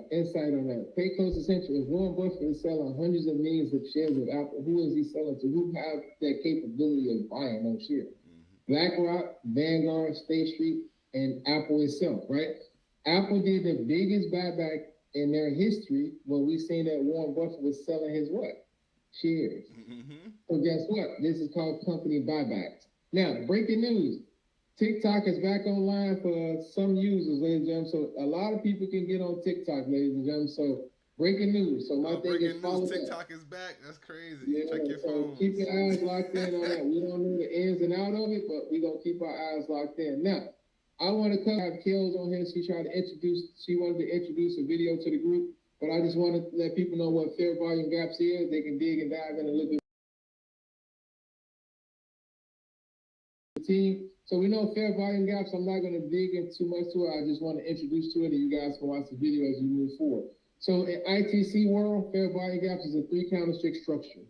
insight on that, pay close attention. If Warren Buffett is selling hundreds of millions of shares of Apple, who is he selling to? Who have that capability of buying those shares? BlackRock, Vanguard, State Street, and Apple itself, right? Apple did the biggest buyback in their history when we seen that Warren Buffett was selling his what? Shares. So guess what? This is called company buybacks. Now, breaking news. TikTok is back online for some users, ladies and gentlemen. So a lot of people can get on TikTok, ladies and gentlemen. So breaking news. So my thing is follow TikTok is back. That's crazy. Yeah, check your phone. Keep your eyes locked in on that. We don't know the ins and out of it, but we're gonna keep our eyes locked in. Now, I want to have Kells on here. She wanted to introduce a video to the group, but I just want to let people know what fair volume gaps is. They can dig and dive in a little bit. So we know fair volume gaps. I'm not going to dig in too much to it. I just want to introduce to it, and you guys can watch the video as we move forward. So in ITC world, fair volume gaps is a 3-candlestick structure,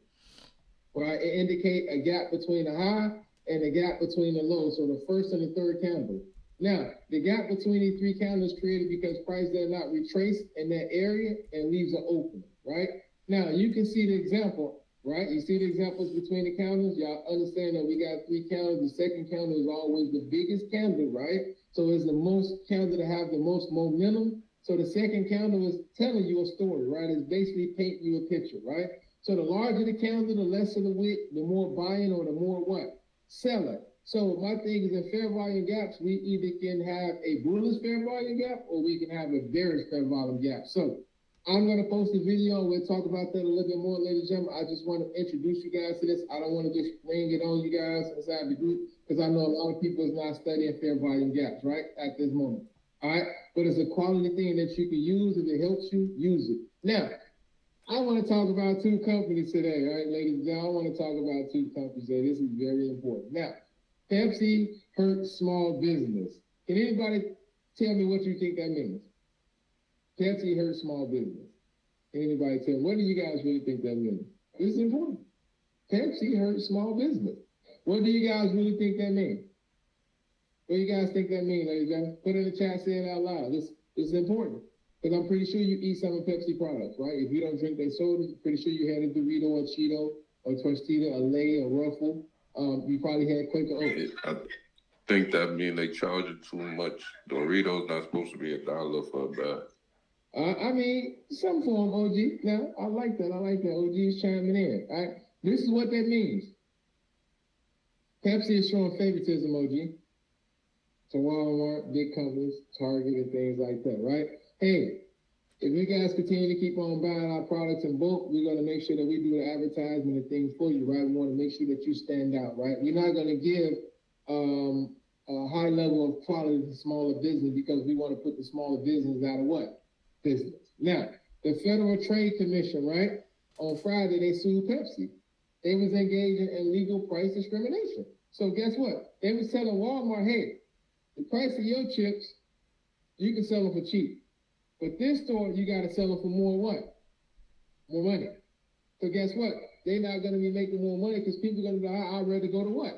right? It indicates a gap between the high and a gap between the low. So the first and the third candle. Now, the gap between these 3 candles is created because price does not retrace in that area and leaves an opening, right? Now, you can see the example, right? You see the examples between the candles. Y'all understand that we got 3 candles. The second candle is always the biggest candle, right? So it's the most candle to have the most momentum. So the second candle is telling you a story, right? It's basically painting you a picture, right? So the larger the candle, the lesser the wick, the more buying or the more what? Selling. So my thing is in fair volume gaps, we either can have a bullish fair volume gap or we can have a bearish fair volume gap. So I'm going to post a video and we'll talk about that a little bit more, ladies and gentlemen. I just want to introduce you guys to this. I don't want to just bring it on you guys inside the group because I know a lot of people is not studying fair volume gaps, right, at this moment. All right, but it's a quality thing that you can use. If it helps you, use it. Now, I want to talk about 2 companies today, all right, ladies and gentlemen. I want to talk about 2 companies today. This is very important. Now, Pepsi hurts small business. Can anybody tell me what you think that means? Pepsi hurts small business. Can anybody tell me? What do you guys really think that means? This is important. Pepsi hurts small business. What do you guys really think that means? What do you guys think that means, ladies and gentlemen? Put in the chat, say it out loud. This is important. Because I'm pretty sure you eat some of Pepsi products, right? If you don't drink their sodas, I'm pretty sure you had a Dorito, a Cheeto, or Tostita, a Lay, a Ruffle. You probably had Quaker Oats. I think that means they charge you too much. Doritos not supposed to be $1 for a bag. I mean, some form, OG. Now, I like that. OG is chiming in. All right? This is what that means. Pepsi is showing favoritism, OG. To Walmart, big companies, Target, and things like that, right? Hey, if you guys continue to keep on buying our products in bulk, we're going to make sure that we do the advertisement and things for you, right? We want to make sure that you stand out, right? We're not going to give a high level of quality to smaller business because we want to put the smaller business out of what? Business. Now, the Federal Trade Commission, right? On Friday, they sued Pepsi. They was engaging in legal price discrimination. So guess what? They was telling Walmart, hey, the price of your chips, you can sell them for cheap. But this store, you got to sell them for more what? More money. So guess what? They're not going to be making more money because people are going to be like, I'd rather go to what?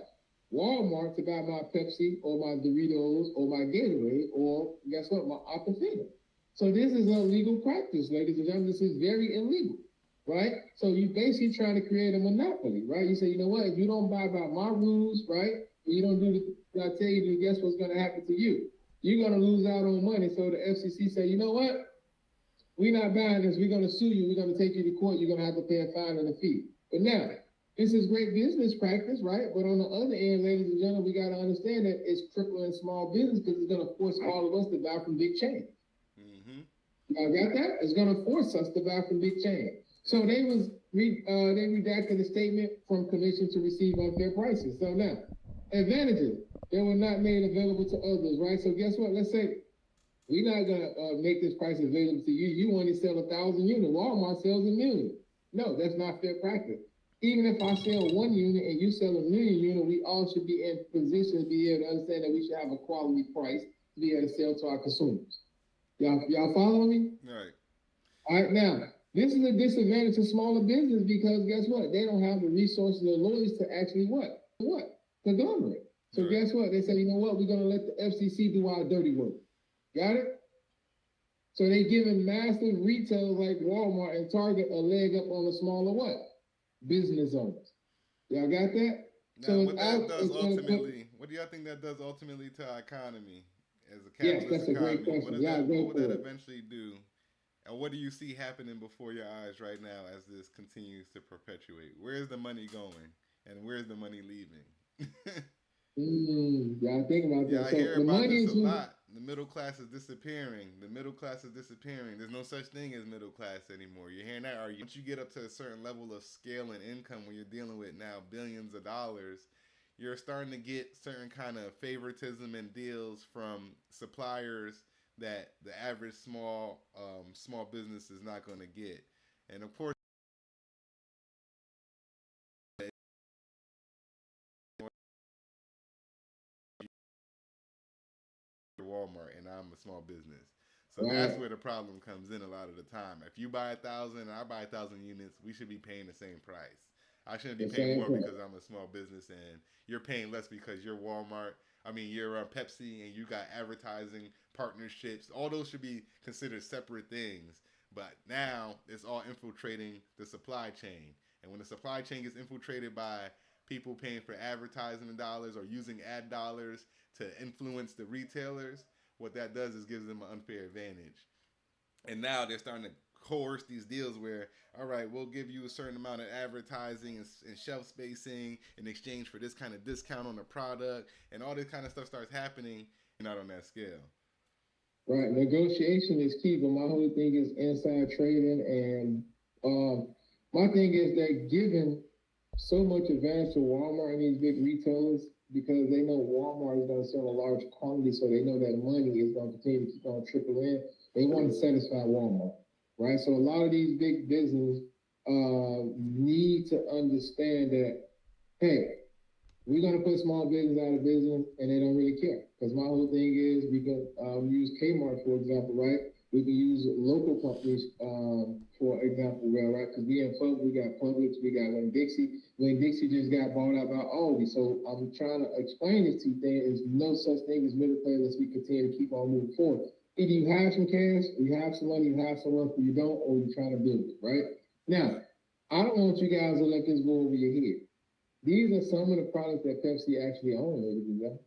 Walmart to buy my Pepsi or my Doritos or my Gatorade or guess what? My Aquafina. So this is a legal practice, ladies and gentlemen. This is very illegal, right? So you basically trying to create a monopoly, right? You say, you know what? If you don't buy by my rules, right? You don't do the, I tell you, guess what's going to happen to you? You're going to lose out on money. So the FCC say, you know what? We're not buying this. We're going to sue you. We're going to take you to court. You're going to have to pay a fine and a fee. But now, this is great business practice, right? But on the other end, ladies and gentlemen, we got to understand that it's crippling small business because it's going to force all of us to buy from big chains. Y'all got that? It's going to force us to buy from big chains. So they redacted a statement from commission to receive unfair prices. So now, advantages that were not made available to others, right? So guess what? Let's say we're not gonna make this price available to you. You only sell 1,000 units. Walmart sells 1,000,000. No, that's not fair practice. Even if I sell 1 unit and you sell 1,000,000 units, we all should be in position to be able to understand that we should have a quality price to be able to sell to our consumers. Y'all following me? Right. All right, now, this is a disadvantage to smaller business because guess what? They don't have the resources or lawyers to actually what? Conglomerate. So Right. guess what? They say, you know what? We're going to let the FCC do our dirty work. Got it? So they giving massive retailers like Walmart and Target a leg up on the smaller what? Business owners. Y'all got that? Now, So what do y'all think that does ultimately to our economy as a Yes, capitalist that's a great economy? question. Yeah, What would that it. eventually do? And what do you see happening before your eyes right now as this continues to perpetuate? Where's the money going? And where's the money leaving? Y'all think about Yeah, that. I So hear the about money this is a lot. The middle class is disappearing. There's no such thing as middle class anymore. You're hearing that? Once you get up to a certain level of scale and income, when you're dealing with now billions of dollars, you're starting to get certain kind of favoritism and deals from suppliers that the average small business is not going to get. And of course, Walmart and I'm a small business. So that's where the problem comes in a lot of the time. If you buy 1,000 and I buy 1,000 units, we should be paying the same price. I shouldn't be paying more because I'm a small business and you're paying less because you're Walmart. I mean, you're Pepsi and you got advertising partnerships. All those should be considered separate things. But now it's all infiltrating the supply chain. And when the supply chain gets infiltrated by people paying for advertisement dollars or using ad dollars to influence the retailers, what that does is gives them an unfair advantage. And now they're starting to coerce these deals where, all right, we'll give you a certain amount of advertising and shelf spacing in exchange for this kind of discount on the product, and all this kind of stuff starts happening, not on that scale. Right, negotiation is key, but my whole thing is inside trading, and my thing is that giving so much advantage to Walmart and these big retailers because they know Walmart is going to sell a large quantity, so they know that money is going to continue to keep on trickle in. They want to satisfy Walmart, right? So a lot of these big businesses need to understand that, hey, we're going to put small business out of business, and they don't really care. Because my whole thing is we can use Kmart, for example, right? We can use local companies, for example, right? Because we in Publix, we got Publix, we got Winn-Dixie. Winn-Dixie just got bought out by Aldi. So I'm trying to explain this to you. There's no such thing as middle class unless we continue to keep on moving forward. Either you have some cash, you have some money, you have some wealth, or you don't, or you're trying to build it, right? Now, I don't want you guys to let this go over your head. These are some of the products that Pepsi actually owns, ladies and gentlemen.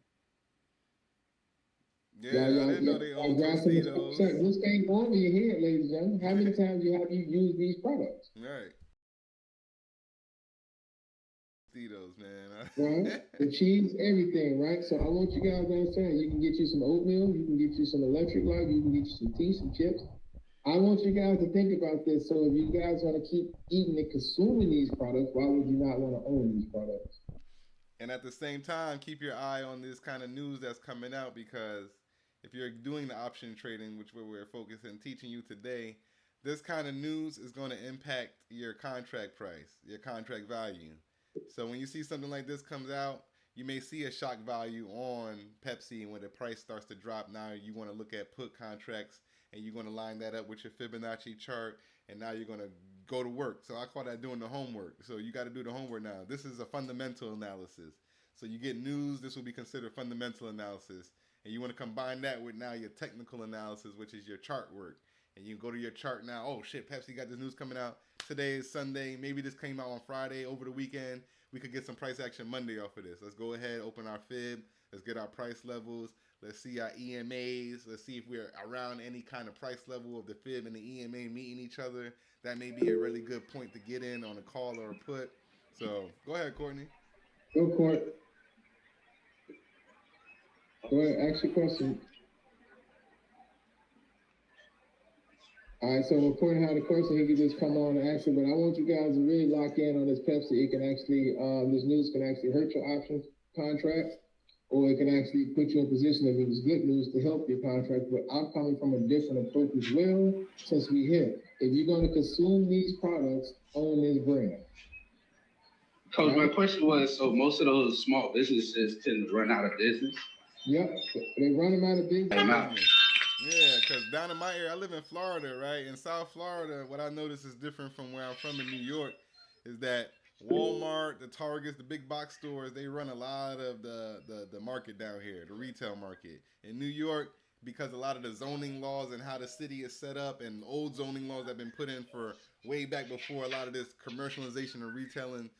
Yeah, I didn't know they own Tostitos. This can't go over your head, ladies and gentlemen. How many times have you used these products? Right. Tostitos, man. Right? The cheese, everything, right? So I want you guys to understand, you can get you some oatmeal, you can get you some electric light, you can get you some tea, some chips. I want you guys to think about this. So if you guys want to keep eating and consuming these products, why would you not want to own these products? And at the same time, keep your eye on this kind of news that's coming out, because if you're doing the option trading, which we're focusing and teaching you today, this kind of news is going to impact your contract price, your contract value. So when you see something like this comes out, you may see a shock value on Pepsi, and when the price starts to drop, now you want to look at put contracts, and you're going to line that up with your Fibonacci chart, and now you're going to go to work. So I call that doing the homework. So you got to do the homework now. This is a fundamental analysis. So you get news, this will be considered fundamental analysis. And you want to combine that with now your technical analysis, which is your chart work. And you go to your chart now, oh shit, Pepsi got this news coming out. Today is Sunday. Maybe this came out on Friday over the weekend. We could get some price action Monday off of this. Let's go ahead, open our fib. Let's get our price levels. Let's see our EMAs. Let's see if we're around any kind of price level of the fib and the EMA meeting each other. That may be a really good point to get in on a call or a put. So go ahead, Courtney. Go, Court. Go ahead, ask your question. All right, so according to how the question, he could just come on and ask it, but I want you guys to really lock in on this Pepsi. It can actually, this news can actually hurt your options, contract, or it can actually put you in a position, if it was good news, to help your contract. But I'm coming from a different approach as well, since we here. If you're going to consume these products, own this brand. Coach, my question was, so most of those small businesses tend to run out of business? Yep, they run them out of business. Yeah, because down in my area, I live in Florida, right? In South Florida, what I notice is different from where I'm from in New York is that Walmart, the Targets, the big box stores, they run a lot of the market down here, the retail market. In New York, because a lot of the zoning laws and how the city is set up and old zoning laws have been put in for way back before a lot of this commercialization of retailing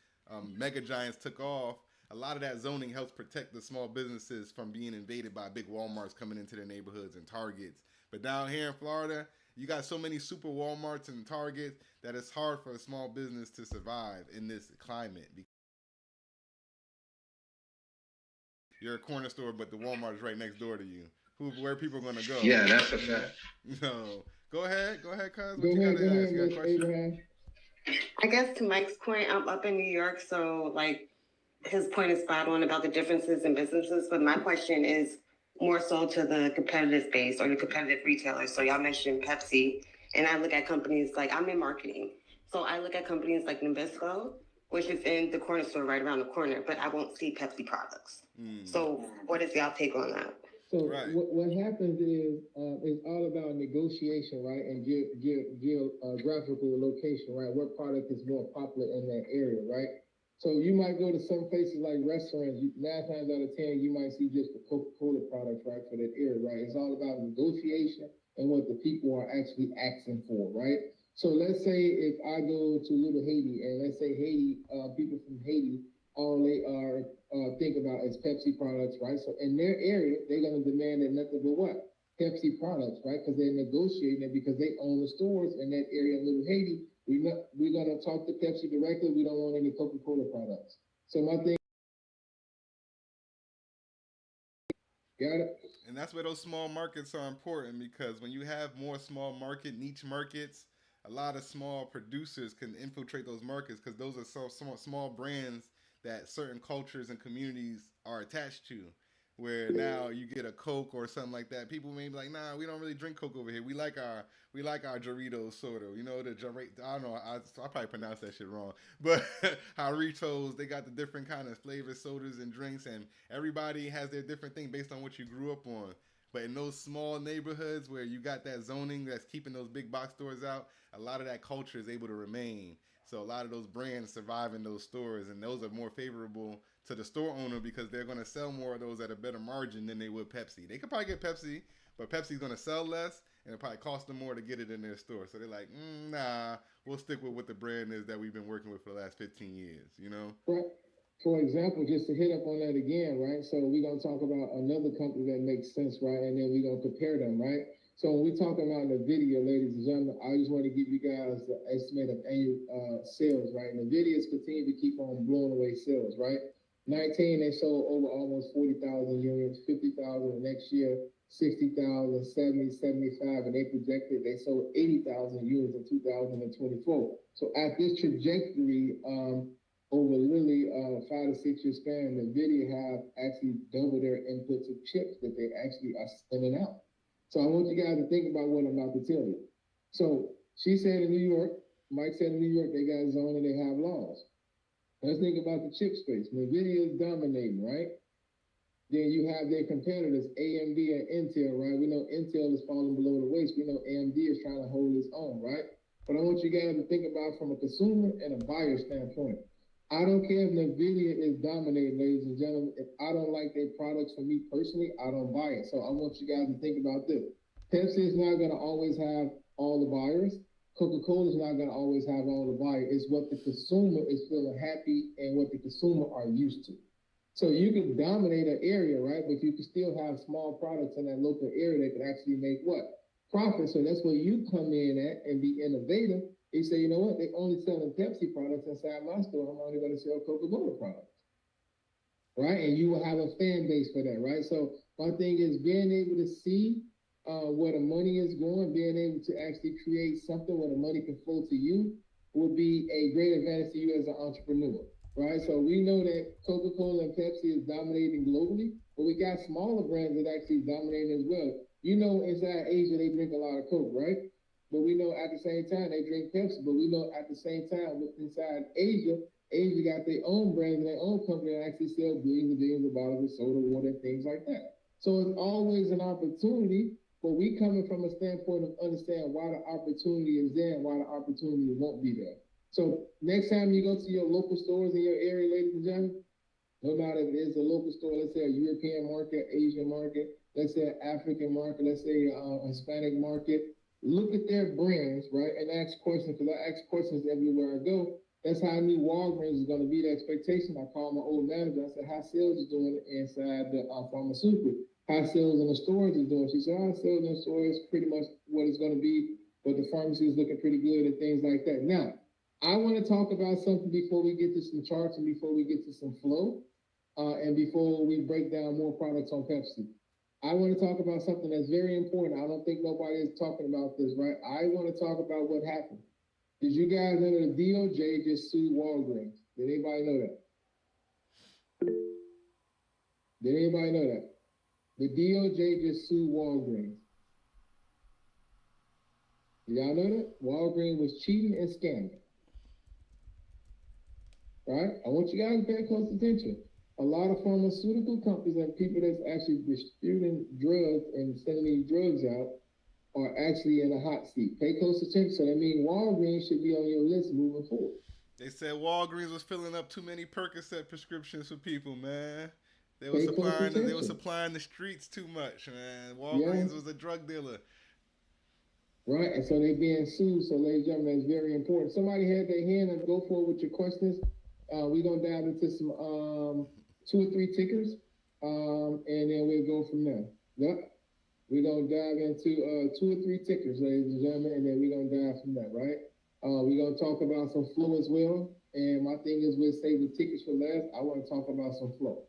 mega giants took off, a lot of that zoning helps protect the small businesses from being invaded by big Walmarts coming into their neighborhoods and Targets. But down here in Florida, you got so many super Walmarts and Targets that it's hard for a small business to survive in this climate. You're a corner store, but the Walmart is right next door to you. Where people are going to go? Yeah, that's a fact. No. Go ahead, cuz. What Go you got to ahead, ask? You got a question? I guess to Mike's point, I'm up in New York, so like his point is spot on about the differences in businesses. But my question is more so to the competitive base or the competitive retailers. So y'all mentioned Pepsi, and I look at companies like, I'm in marketing. So I look at companies like Nabisco, which is in the corner store right around the corner, but I won't see Pepsi products. So what is y'all take on that? So what happens is it's all about negotiation, right, and geographical location, right? What product is more popular in that area, right? So you might go to some places like restaurants. 9 times out of 10, you might see just the Coca-Cola products, right, for that area, right? It's all about negotiation and what the people are actually asking for, right? So let's say if I go to Little Haiti, and let's say Haiti, people from Haiti, all they are think about is Pepsi products, right? So in their area, they're going to demand that nothing but what? Pepsi products, right? Because they're negotiating it because they own the stores in that area in Little Haiti. We're going to talk to Pepsi directly. We don't want any Coca-Cola products. So my thing. Got it? And that's where those small markets are important, because when you have more small market, niche markets, a lot of small producers can infiltrate those markets because those are small brands that certain cultures and communities are attached to. Where now you get a Coke or something like that, people may be like, nah, we don't really drink Coke over here. We like our Doritos soda. You know, I don't know, I probably pronounced that shit wrong. But Doritos, they got the different kind of flavor sodas and drinks, and everybody has their different thing based on what you grew up on. But in those small neighborhoods where you got that zoning that's keeping those big box stores out, a lot of that culture is able to remain. So a lot of those brands survive in those stores, and those are more favorable to the store owner because they're going to sell more of those at a better margin than they would Pepsi. They could probably get Pepsi, but Pepsi's going to sell less, and it probably cost them more to get it in their store. So they're like, nah, we'll stick with what the brand is that we've been working with for the last 15 years, you know? For example, just to hit up on that again, right? So we're going to talk about another company that makes sense, right? And then we're going to compare them, right? So when we're talking about NVIDIA, ladies and gentlemen, I just want to give you guys the estimate of annual sales, right? NVIDIA's continue to keep on blowing away sales, right? 19, they sold over almost 40,000 units, 50,000 next year, 60,000, 70, 75, and they projected they sold 80,000 units in 2024. So at this trajectory, over literally 5 to 6 year span, NVIDIA have actually doubled their inputs of chips that they actually are sending out. So I want you guys to think about what I'm about to tell you. So she said in New York, Mike said in New York, they got zoning, they have laws. Let's think about the chip space. NVIDIA is dominating, right? Then you have their competitors, AMD and Intel, right? We know Intel is falling below the waist. We know AMD is trying to hold its own, right? But I want you guys to think about from a consumer and a buyer standpoint. I don't care if NVIDIA is dominating, ladies and gentlemen. If I don't like their products, for me personally, I don't buy it. So I want you guys to think about this. Pepsi is not going to always have all the buyers. Coca-Cola is not going to always have all the buyers. It's what the consumer is feeling happy and what the consumer are used to. So you can dominate an area, right? But you can still have small products in that local area that can actually make what? Profit. So that's where you come in at and be innovative. They say, you know what? They're only selling Pepsi products inside my store. I'm only going to sell Coca-Cola products, right? And you will have a fan base for that, right? So my thing is being able to see where the money is going, being able to actually create something where the money can flow to you will be a great advantage to you as an entrepreneur. right? So we know that Coca-Cola and Pepsi is dominating globally, but we got smaller brands that actually dominate as well. You know, inside Asia, they drink a lot of Coke, right? But we know at the same time they drink Pepsi, but we know at the same time inside Asia, Asia got their own brands and their own company that actually sell billions and billions of bottles of soda, water, and things like that. So it's always an opportunity, but we coming from a standpoint of understand why the opportunity is there and why the opportunity won't be there. So next time you go to your local stores in your area, ladies and gentlemen, no matter if it is a local store, let's say a European market, Asian market, let's say an African market, let's say a Hispanic market, look at their brands, right, and ask questions, because I ask questions everywhere I go. That's how I knew Walgreens is going to be the expectation. I called my old manager. I said, how sales is doing inside the pharmaceutical? How sales in the stores is doing? She said, oh, sales in the stores is pretty much what it's going to be, but the pharmacy is looking pretty good and things like that. Now, I want to talk about something before we get to some charts and before we get to some flow, and before we break down more products on Pepsi. I want to talk about something that's very important. I don't think nobody is talking about this, right? I want to talk about what happened. Did you guys know that the DOJ just sued Walgreens? Did anybody know that? Did anybody know that? The DOJ just sued Walgreens. Did y'all know that? Walgreens was cheating and scamming. Right? I want you guys to pay close attention. A lot of pharmaceutical companies and people that's actually distributing drugs and sending these drugs out are actually in a hot seat. Pay close attention. So that means Walgreens should be on your list moving forward. They said Walgreens was filling up too many Percocet prescriptions for people, man. They were supplying the streets too much, man. Walgreens was a drug dealer. Right, and so they're being sued. So, ladies and gentlemen, that's very important. Somebody had their hand up. Go forward with your questions. We're going to dive into some 2 or 3 tickers, and then we'll go from there. Yep. We're going to dive into 2 or 3 tickers, ladies and gentlemen, and then we're going to dive from that, right? We're going to talk about some flow as well. And my thing is we'll save the tickets for last. I want to talk about some flow.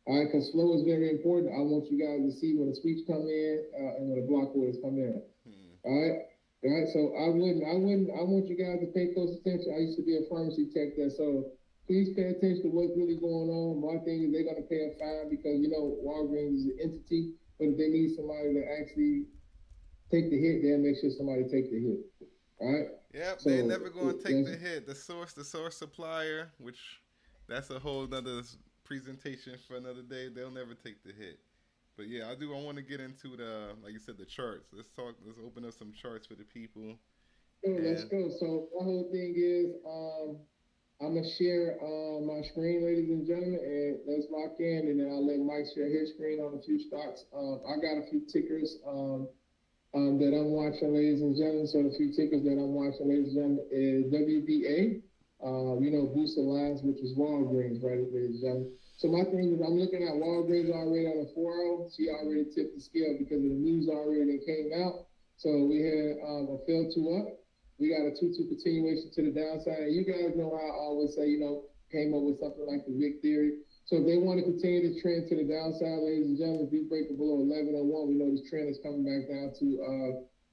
All right, because flow is very important. I want you guys to see when the sweeps come in and when the block orders come in. All right. All right. So I want you guys to pay close attention. I used to be a pharmacy tech there. So please pay attention to what's really going on. My thing is they're going to pay a fine because, you know, Walgreens is an entity, but if they need somebody to actually take the hit, they'll make sure somebody take the hit. All right. Yep. So they're never going to take the hit. The source supplier, which that's a whole nother presentation for another day. They'll never take the hit. But yeah, I want to get into the, like you said, the charts. Let's open up some charts for the people. Let's go. So my whole thing is, I'm going to share my screen, ladies and gentlemen, and let's lock in, and then I'll let Mike share his screen on a few stocks. I got a few tickers that I'm watching, ladies and gentlemen. So the few tickers that I'm watching, ladies and gentlemen, is WBA, Boost Alliance, which is Walgreens, right, ladies and gentlemen. So my thing is I'm looking at Walgreens already on a 4-hour. She already tipped the scale because of the news already that came out. So we had a fail 2 up. We got a 2-2 continuation to the downside. And you guys know how I always say, came up with something like the Vic theory. So if they want to continue the trend to the downside, ladies and gentlemen, if we break it below 1101, we know this trend is coming back down to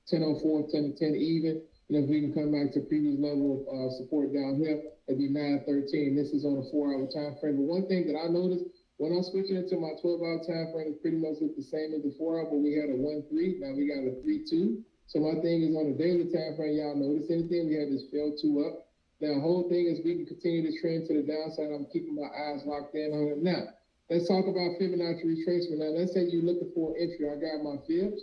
1004, 10 even. And if we can come back to previous level of support down here, it'd be 913. This is on a 4-hour time frame. But one thing that I noticed when I'm switching into my 12-hour time frame, it pretty much look the same as the 4-hour, but we had a 1-3. Now we got a 3-2. So my thing is on the daily time frame, y'all notice anything? We had this fail 2 up. Now the whole thing is we can continue this trend to the downside. I'm keeping my eyes locked in on it. Now, let's talk about Fibonacci retracement. Now, let's say you're looking for an entry. I got my fibs.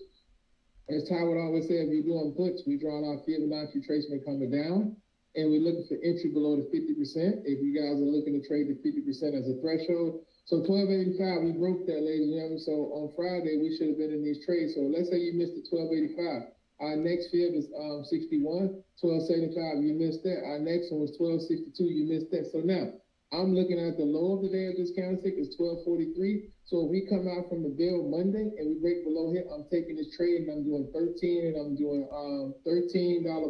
As Ty would always say, if you're doing puts, we draw our Fibonacci retracement coming down, and we're looking for entry below the 50%. If you guys are looking to trade the 50% as a threshold. So 1285, we broke that, ladies and gentlemen. So on Friday, we should have been in these trades. So let's say you missed the 1285. Our next fib is 61, 1275, you missed that. Our next one was 1262, you missed that. So now, I'm looking at the low of the day of this candlestick is 1243. So if we come out from the bill Monday and we break below here, I'm taking this trade and I'm doing 13 and I'm doing $13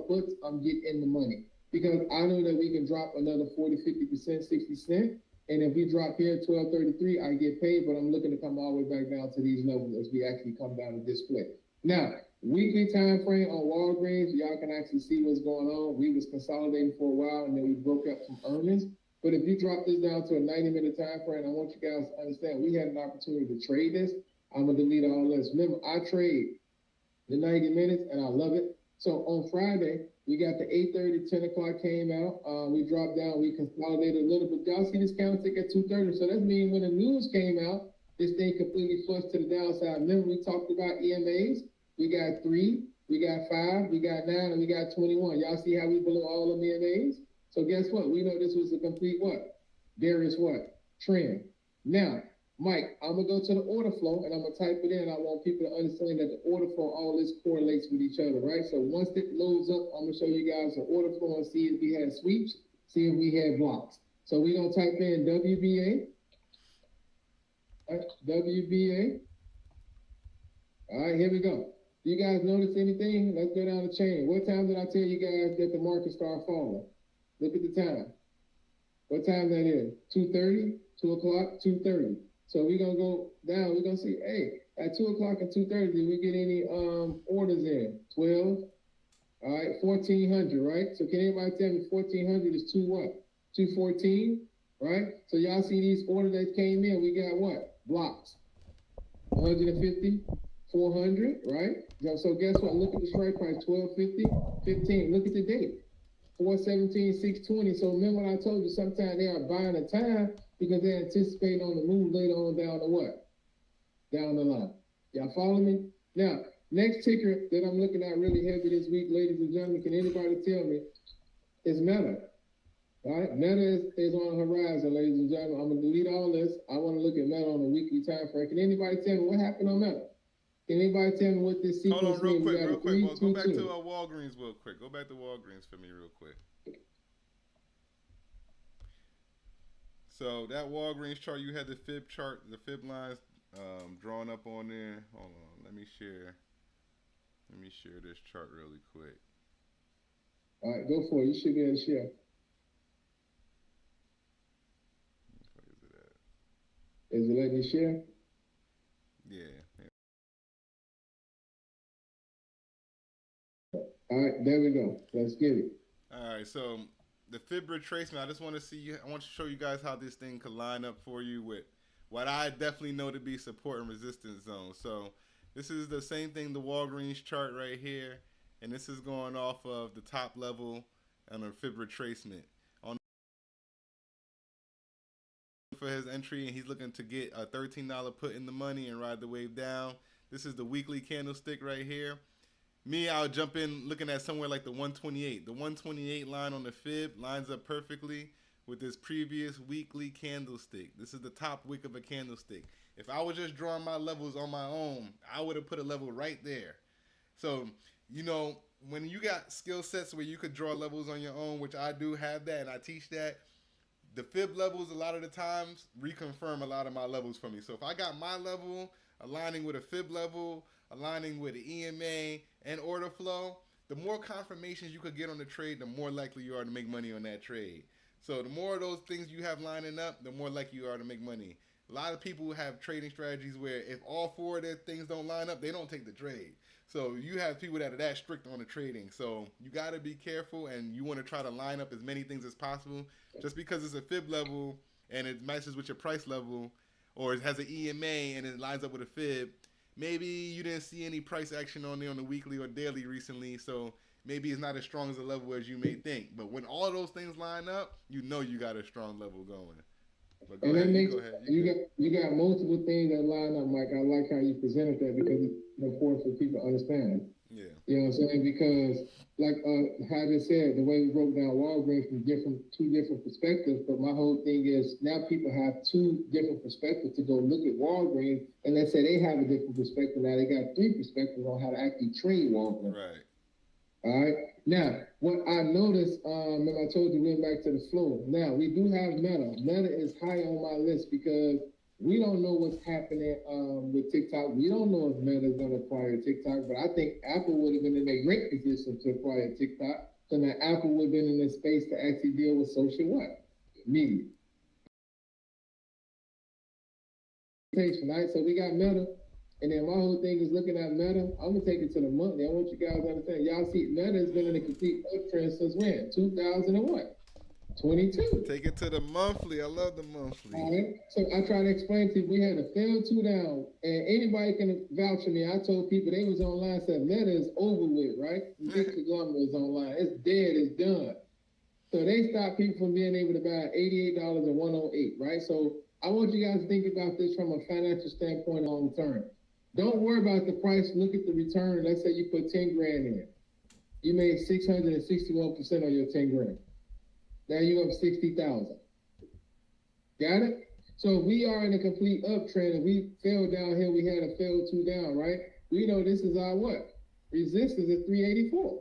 puts. I'm getting in the money because I know that we can drop another 40, 50%, 60 cents. And if we drop here 1233, I get paid, but I'm looking to come all the way back down to these levels as we actually come down to display. Now, weekly time frame on Walgreens, y'all can actually see what's going on. We was consolidating for a while and then we broke up some earnings. But if you drop this down to a 90-minute time frame, I want you guys to understand we had an opportunity to trade this. I'm gonna delete all this. Remember, I trade the 90 minutes and I love it. So on Friday, we got the 8:30, 10 o'clock came out. We dropped down, we consolidated a little bit. Y'all see this candlestick at 2:30. So that means when the news came out, this thing completely flushed to the downside. Remember, we talked about EMAs. We got 3, we got 5, we got 9, and we got 21. Y'all see how we blew all of EMAs? So guess what? We know this was a complete what? Bearish what? Trend. Now, Mike, I'm gonna go to the order flow and I'm gonna type it in. I want people to understand that the order flow, all this correlates with each other, right? So once it loads up, I'm gonna show you guys the order flow and see if we had sweeps, see if we had blocks. So we're gonna type in WBA. WBA. All right, here we go. Do you guys notice anything? Let's go down the chain. What time did I tell you guys that the market started falling? Look at the time. What time that is? 2:30, 2 o'clock, 2:30. So we're gonna go down. We're gonna see, hey, at 2 o'clock and 2:30, did we get any orders in? 12. All right, 1,400, right? So can anybody tell me 1,400 is 2 what? 214, right? So y'all see these orders that came in, we got what? Blocks. 150, 400, right? So guess what? Look at the strike price, 1250, 15. Look at the date. 417, 620. So remember what I told you, sometimes they are buying the time because they're anticipating on the move later on down the what? Down the line. Y'all follow me? Now, next ticker that I'm looking at really heavy this week, ladies and gentlemen, can anybody tell me, is Meta. All right, Meta is on the horizon, ladies and gentlemen. I'm gonna delete all this. I wanna look at Meta on a weekly time frame. Can anybody tell me what happened on Meta? Can anybody tell me what this sequence means? Hold on real quick. Well, go back to Walgreens real quick. Go back to Walgreens for me real quick. So that Walgreens chart, you had the fib chart, the fib lines drawn up on there. Hold on, let me share this chart really quick. All right, go for it. You should be able to share. Where is it at? Is it letting you share? Yeah. All right, there we go. Let's get it. All right, so the fib retracement, I just want to see, I want to show you guys how this thing could line up for you with what I definitely know to be support and resistance zones. So this is the same thing, the Walgreens chart right here, and this is going off of the top level on a fib retracement. On for his entry, and he's looking to get a $13 put in the money and ride the wave down. This is the weekly candlestick right here. Me, I'll jump in looking at somewhere like the 128. The 128 line on the fib lines up perfectly with this previous weekly candlestick. This is the top wick of a candlestick. If I was just drawing my levels on my own, I would have put a level right there. So, you know, when you got skill sets where you could draw levels on your own, which I do have that and I teach that, the fib levels a lot of the times reconfirm a lot of my levels for me. So if I got my level aligning with a fib level, aligning with the EMA and order flow, the more confirmations you could get on the trade, the more likely you are to make money on that trade. So the more of those things you have lining up, the more likely you are to make money. A lot of people have trading strategies where if all 4 of their things don't line up, they don't take the trade. So you have people that are that strict on the trading. So you got to be careful, and you want to try to line up as many things as possible. Just because it's a fib level and it matches with your price level, or it has an EMA and it lines up with a fib, maybe you didn't see any price action on there on the weekly or daily recently, so maybe it's not as strong as a level as you may think. But when all those things line up, you know you got a strong level going. But go and ahead, that makes go ahead. you got multiple things that line up, Mike. I like how you presented that because it's important for people to understand. Yeah. You know what I'm saying? Because like how I just said, the way we broke down Walgreens from two different perspectives, but my whole thing is now people have 2 different perspectives to go look at Walgreens, and let's say they have a different perspective. Now they got 3 perspectives on how to actually trade Walgreens. Right. All right. Now, what I noticed, and I told you, went back to the flow. Now, we do have Meta. Meta is high on my list because we don't know what's happening with TikTok. We don't know if Meta is going to acquire TikTok, but I think Apple would have been in a great position to acquire TikTok. So now Apple would have been in a space to actually deal with social what? Media. Right? So we got Meta. And then my whole thing is looking at Meta. I'm going to take it to the monthly. I want you guys to understand. Y'all see, Meta has been in a complete uptrend since when? 2000 and what? 22. Take it to the monthly. I love the monthly. All right. So I try to explain to you, we had a fail 2 down, and anybody can vouch for me. I told people they was online, said Meta is over with, right? Big conglomerate is online. It's dead. It's done. So they stopped people from being able to buy $88 and 108, right? So I want you guys to think about this from a financial standpoint long term. Don't worry about the price. Look at the return. Let's say you put 10 grand in. You made 661% on your 10 grand. Now you up 60,000. Got it? So if we are in a complete uptrend and we fell down here, we had a fail 2 down, right? We know this is our what? Resistance at 384,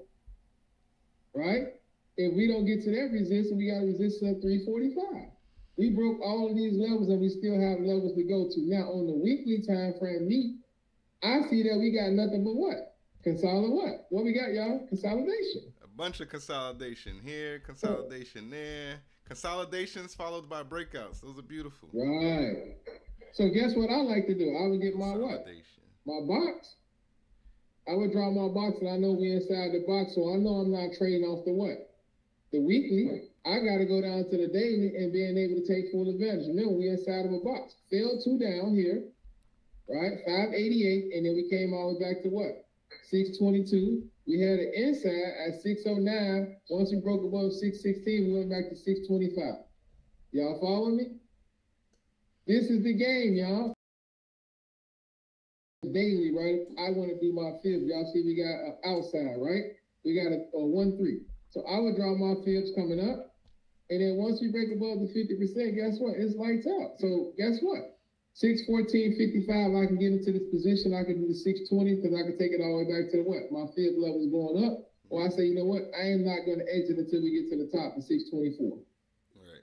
right? If we don't get to that resistance, we got resistance at 345. We broke all of these levels and we still have levels to go to. Now on the weekly time frame, I see that we got nothing but what? What? What we got, y'all? Consolidation. A bunch of consolidation here, consolidation there. Consolidations followed by breakouts. Those are beautiful. Right. So guess what I like to do? I would get my what? My box. I would draw my box and I know we inside the box, so I know I'm not trading off the what? The weekly. I got to go down to the daily and being able to take full advantage. Remember, we inside of a box. Fell 2 down here, right? 588, and then we came all the way back to what? 622. We had an inside at 609. Once we broke above 616, we went back to 625. Y'all follow me? This is the game, y'all. Daily, right? I want to do my fib. Y'all see we got an outside, right? We got a 1-3. So I would draw my fibs coming up. And then once we break above the 50%, guess what? It's lights out. So guess what? 614.55, I can get into this position. I can do the 620 because I can take it all the way back to the what? My fib level is going up. Or I say, you know what? I am not going to exit until we get to the top of 624. Right.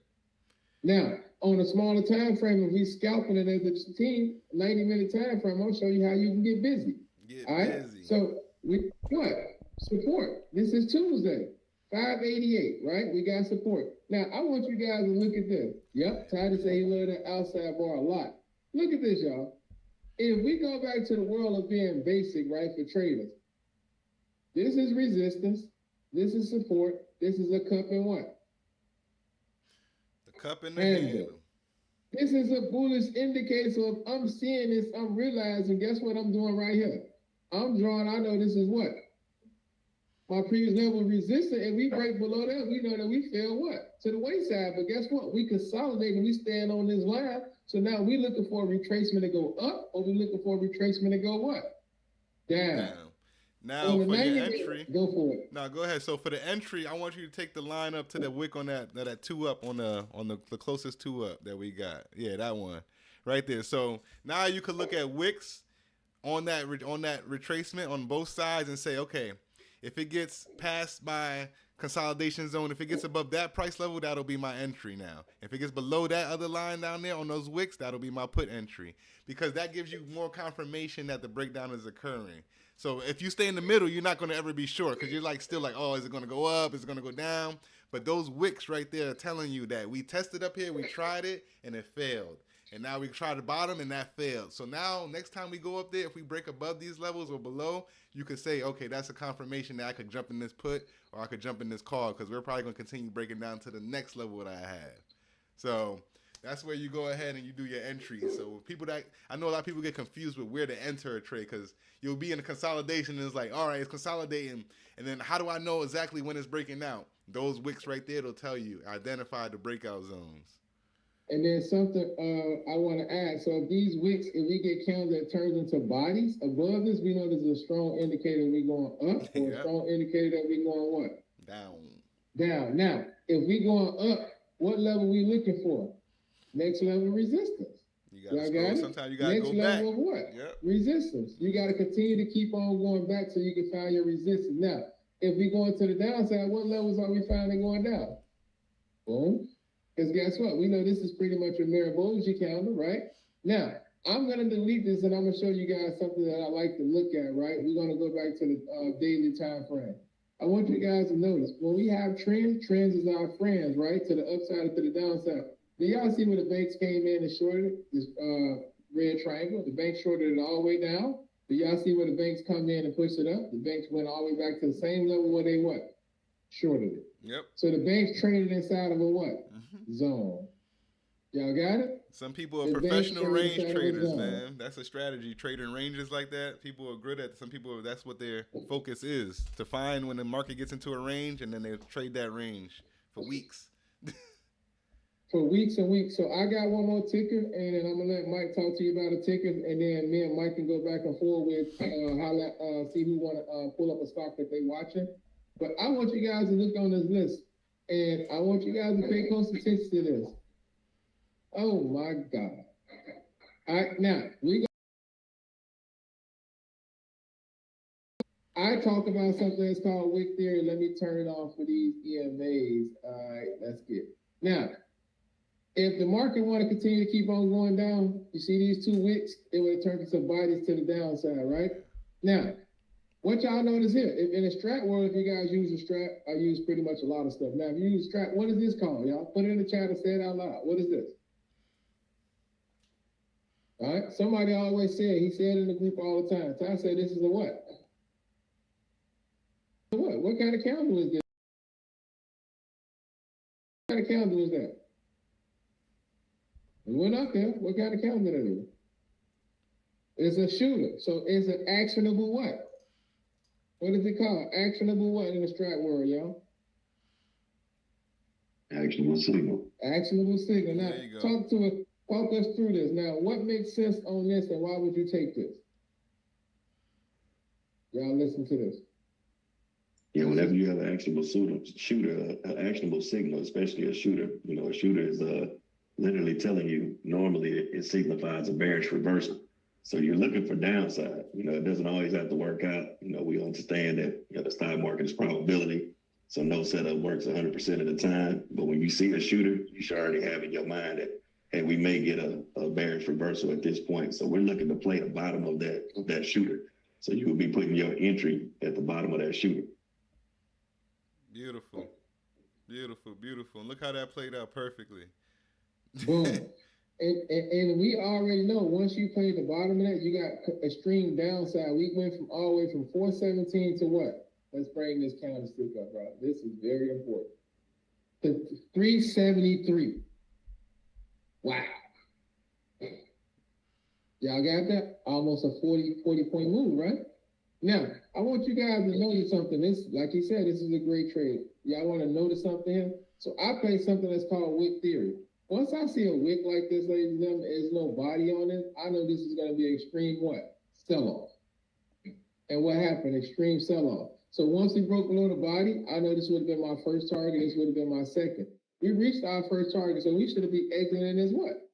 Now, on a smaller time frame, if we scalping it as a team, 90-minute time frame, I'll show you how you can get busy. All right. Busy. So we what? Support. This is Tuesday. 588, right? We got support. Now, I want you guys to look at this. Yep, Titus said he loved that outside bar a lot. Look at this, y'all. If we go back to the world of being basic, right, for traders, this is resistance, this is support, this is a cup and what? The cup and the handle. This is a bullish indicator, so if I'm seeing this, I'm realizing, guess what I'm doing right here? I'm drawing, I know this is what? My previous level of resistance, and we break below that, we know that we fell what? To the wayside, but guess what? We consolidate and we stand on this line, so now we looking for a retracement to go up, or we looking for a retracement to go what? Down. Now for your entry, go for it. Now go ahead. So for the entry, I want you to take the line up to the wick on that 2 up on the closest 2 up that we got. Yeah, that one right there. So now you could look at wicks on that retracement on both sides and say, okay, if it gets past my consolidation zone, if it gets above that price level, that'll be my entry now. If it gets below that other line down there on those wicks, that'll be my put entry, because that gives you more confirmation that the breakdown is occurring. So if you stay in the middle, you're not going to ever be sure, because you're like still like, oh, is it going to go up? Is it going to go down? But those wicks right there are telling you that we tested up here, we tried it, and it failed. And now we tried the bottom, and that failed. So now next time we go up there, if we break above these levels or below, you could say, okay, that's a confirmation that I could jump in this put or I could jump in this call, because we're probably going to continue breaking down to the next level that I have. So that's where you go ahead and you do your entry. So people that, I know a lot of people get confused with where to enter a trade, because you'll be in a consolidation and it's like, all right, it's consolidating. And then how do I know exactly when it's breaking out? Those wicks right there will tell you, identify the breakout zones. And then something I want to add. So if these wicks, if we get counted that turns into bodies above this, we know there's a strong indicator we going up, or a strong indicator that we going what? Down. Now, if we going up, what level we looking for? Next level of resistance. You got sometimes you got to go back. Next level of what? Yep. Resistance. You got to continue to keep on going back so you can find your resistance. Now, if we going to the downside, what levels are we finding going down? Boom. Because guess what? We know this is pretty much a Maribolgi calendar, right? Now, I'm going to delete this and I'm going to show you guys something that I like to look at, right? We're going to go back to the daily time frame. I want you guys to notice, when we have trends is our friends, right? To the upside or to the downside. Do y'all see where the banks came in and shorted this red triangle? The bank shorted it all the way down. Do y'all see where the banks come in and push it up? The banks went all the way back to the same level where they what? Shorted it. Yep. So the bank's traded inside of a what? Zone. Y'all got it? Some people are The professional bank range trades inside of a traders, zone. man. That's a strategy. Trading ranges like that, people are good at. Some people, that's what their focus is, to find when the market gets into a range, and then they trade that range for weeks. For weeks and weeks. So I got one more ticker, and then I'm gonna let Mike talk to you about a ticker, and then me and Mike can go back and forth with see who want to pull up a stock that they watching. But I want you guys to look on this list, and I want you guys to pay close attention to this. Oh my God! All right, now I talk about something that's called wick theory. Let me turn it off for these EMAs. All right, let's get now. If the market want to continue to keep on going down, you see these two wicks, it would have turned into bodies to the downside, right? Now, what y'all notice here, if in a strat world, if you guys use a strat, I use pretty much a lot of stuff. Now, if you use strat, what is this called, y'all? Put it in the chat and say it out loud. What is this? All right, somebody always said, he said in the group all the time. Ty said this is a what? What? What kind of candle is this? What kind of candle is that? We went up there. What kind of candle that is? It's a shooter. So it's an actionable what? What is it called? Actionable what in the strat world, y'all? Actionable signal. Actionable signal. Now, There you go. talk us through this. Now, what makes sense on this, and why would you take this? Y'all listen to this. Yeah, whenever you have an actionable shooter, an actionable signal, especially a shooter, a shooter is literally telling you, normally it signifies a bearish reversal. So you're looking for downside. It doesn't always have to work out. We understand that the stock market is probability. So no setup works 100% of the time. But when you see a shooter, you should already have in your mind that, hey, we may get a bearish reversal at this point. So we're looking to play the bottom of that shooter. So you will be putting your entry at the bottom of that shooter. Beautiful. Beautiful, beautiful. And look how that played out perfectly. Boom. And we already know, once you play the bottom of that, you got extreme downside. We went from all the way from 417 to what? Let's bring this candlestick up, bro. This is very important. To 373. Wow. Y'all got that? Almost a 40 point move, right? Now, I want you guys to notice something. This, like he said, this is a great trade. Y'all want to notice something here? So I play something that's called wick theory. Once I see a wick like this, ladies and gentlemen, there's no body on it, I know this is going to be extreme what? Sell-off. And what happened? Extreme sell-off. So once we broke below the body, I know this would have been my first target. This would have been my second. We reached our first target, so we should have been exiting as what?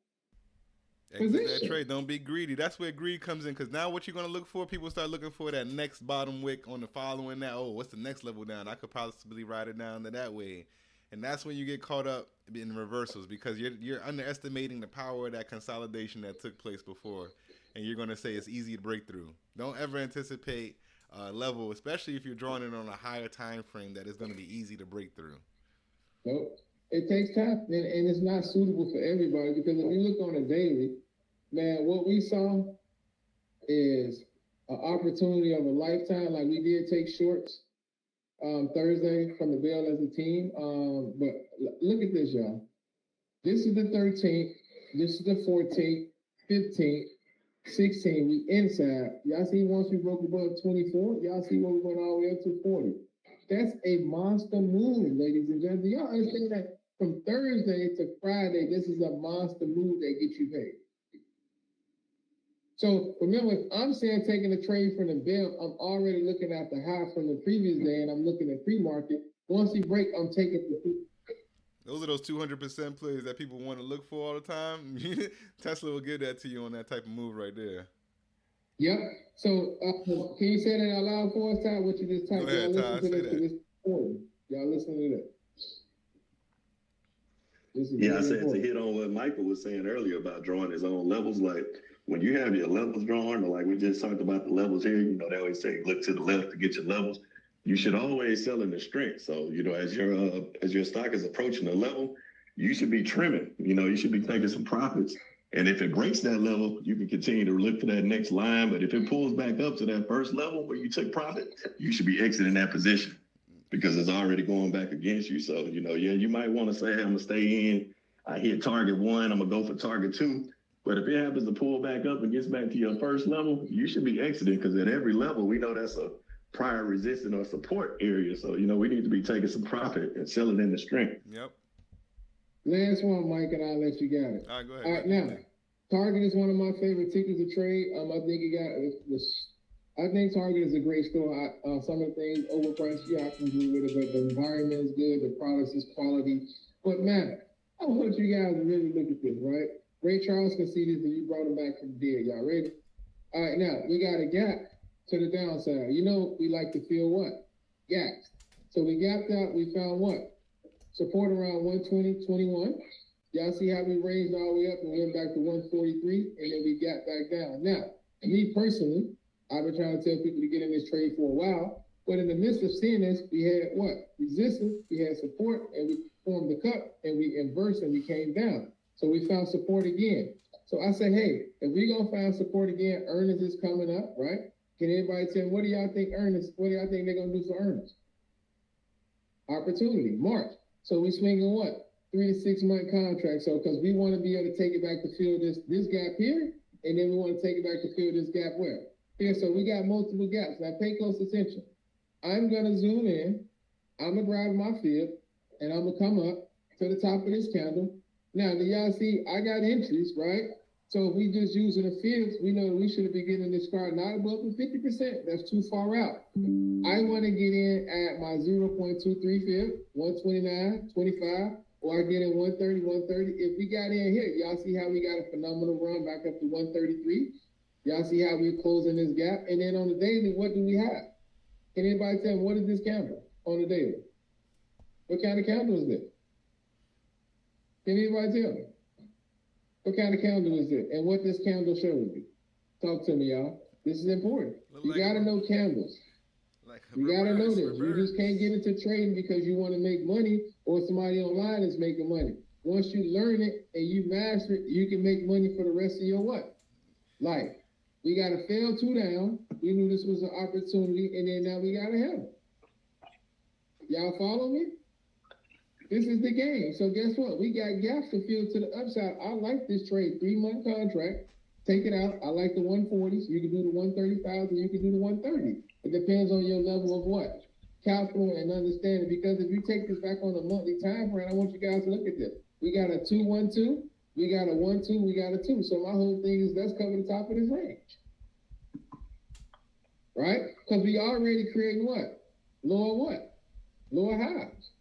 Exit that trade. Don't be greedy. That's where greed comes in, because now what you're going to look for, people start looking for that next bottom wick on the following that. Oh, what's the next level down? I could possibly ride it down to that way. And that's when you get caught up in reversals, because you're underestimating the power of that consolidation that took place before. And you're going to say it's easy to break through. Don't ever anticipate a level, especially if you're drawing it on a higher time frame, that is going to be easy to break through. Nope. It takes time, and it's not suitable for everybody, because if you look on a daily, man, what we saw is an opportunity of a lifetime. Like, we did take shorts Thursday from the Bell as a team. But look at this, y'all. This is the 13th. This is the 14th, 15th, 16th. We inside. Y'all see once we broke above 24, y'all see where we went all the way up to 40. That's a monster move, ladies and gentlemen. Y'all understand that from Thursday to Friday, this is a monster move that gets you paid. So remember, if I'm saying taking a trade from the Bell, I'm already looking at the high from the previous day, and I'm looking at pre-market. Once we break, I'm taking the. Those are those 200% plays that people want to look for all the time. Tesla will give that to you on that type of move right there. Yep. So can you say that out loud for us, Ty? What you just typed? Go ahead, Y'all Ty, listen to say this. that. Y'all listen to that. Yeah, I said to hit on what Michael was saying earlier about drawing his own levels. Like, when you have your levels drawn, or like we just talked about the levels here, they always say look to the left to get your levels. You should always sell in the strength. So, as your stock is approaching the level, you should be trimming. You should be taking some profits. And if it breaks that level, you can continue to look for that next line. But if it pulls back up to that first level where you took profit, you should be exiting that position. because it's already going back against you. So, you know, yeah, you might want to say, hey, I'm gonna stay in. I hit target 1, I'm gonna go for target 2. But if it happens to pull back up and gets back to your first level, you should be exiting, because at every level, we know that's a prior resistance or support area. So, you know, we need to be taking some profit and selling in the strength. Yep. Last one, Mike, and I'll let you got it. All right, go ahead. All right, now, Target is one of my favorite tickets to trade. I think it got this. I think Target is a great store. Some of the things overpriced, yeah, I can do with it, but the environment is good, the products is quality. But man, I want you guys to really look at this, right? Ray Charles can see this, and you brought him back from the dead. Y'all ready? All right, now we got a gap to the downside. You know, we like to fill what? Gaps. So we gapped out. We found what? Support around 120.21. Y'all see how we raised all the way up and went back to 143, and then we got back down. Now, me personally, I've been trying to tell people to get in this trade for a while, but in the midst of seeing this, we had what? Resistance, we had support, and we formed the cup, and we inversed, and we came down. So we found support again. So I said, hey, if we're going to find support again, earnings is coming up, right? Can anybody tell me, what do y'all think they're going to do for earnings? Opportunity, March. So we swinging what? 3 to 6 month contract. So because we want to be able to take it back to fill this gap here, and then we want to take it back to fill this gap where? Here, so we got multiple gaps. Now pay close attention. I'm gonna zoom in, I'm gonna grab my fib, and I'm gonna come up to the top of this candle. Now do y'all see I got entries, right? So if we just using the fibs, we know we should be getting this card not above the 50%. That's too far out. I want to get in at my 0.23 fib, 129.25. Or I get in 130, 130. If we got in here, y'all see how we got a phenomenal run back up to 133. Y'all see how we're closing this gap. And then on the daily, what do we have? Can anybody tell me, what is this candle on the daily? What kind of candle is this? Can anybody tell me? What kind of candle is it? And what this candle shows you? Talk to me, y'all. This is important. You got to know candles. You got to know this. You just can't get into trading because you want to make money or somebody online is making money. Once you learn it and you master it, you can make money for the rest of your what? Life. We got to fail 2 down. We knew this was an opportunity, and then now we got to have it. Y'all follow me? This is the game. So guess what? We got gaps to fill to the upside. I like this trade. 3-month contract. Take it out. I like the 140s. You can do the 135s and you can do the 130. It depends on your level of what? Capital and understanding. Because if you take this back on a monthly time frame, I want you guys to look at this. We got a 2-1-2. We got a 1-2. We got a 2. So my whole thing is let's cover the top of this range. Right? Because we already creating what? Lower what? Lower highs.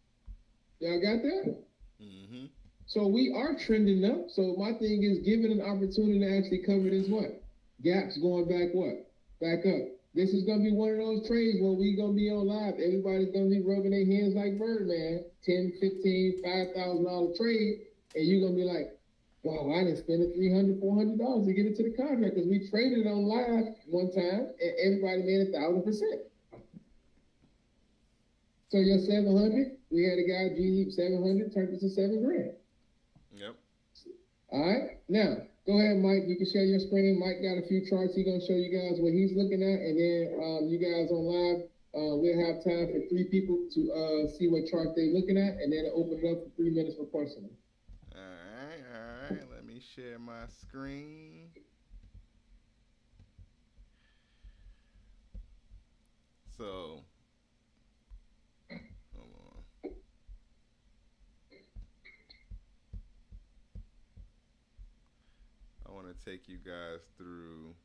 Y'all got that? Mm-hmm. So we are trending up. So my thing is giving an opportunity to actually cover this what? Gaps going back what? Back up. This is going to be one of those trades where we going to be on live. Everybody's going to be rubbing their hands like Birdman. $10, $15, $5,000 trade. And you're going to be like, wow, I didn't spend $300, $400 to get into the contract because we traded on live one time and everybody made 1,000%. So your 700, we had a guy, G 700, turned it to $7,000. Yep. All right. Now, go ahead, Mike. You can share your screen. Mike got a few charts. He's going to show you guys what he's looking at. And then you guys on live, we'll have time for 3 people to see what chart they're looking at. And then open it up for 3 minutes for questioning. All right. Let me share my screen. So, hold on. I want to take you guys through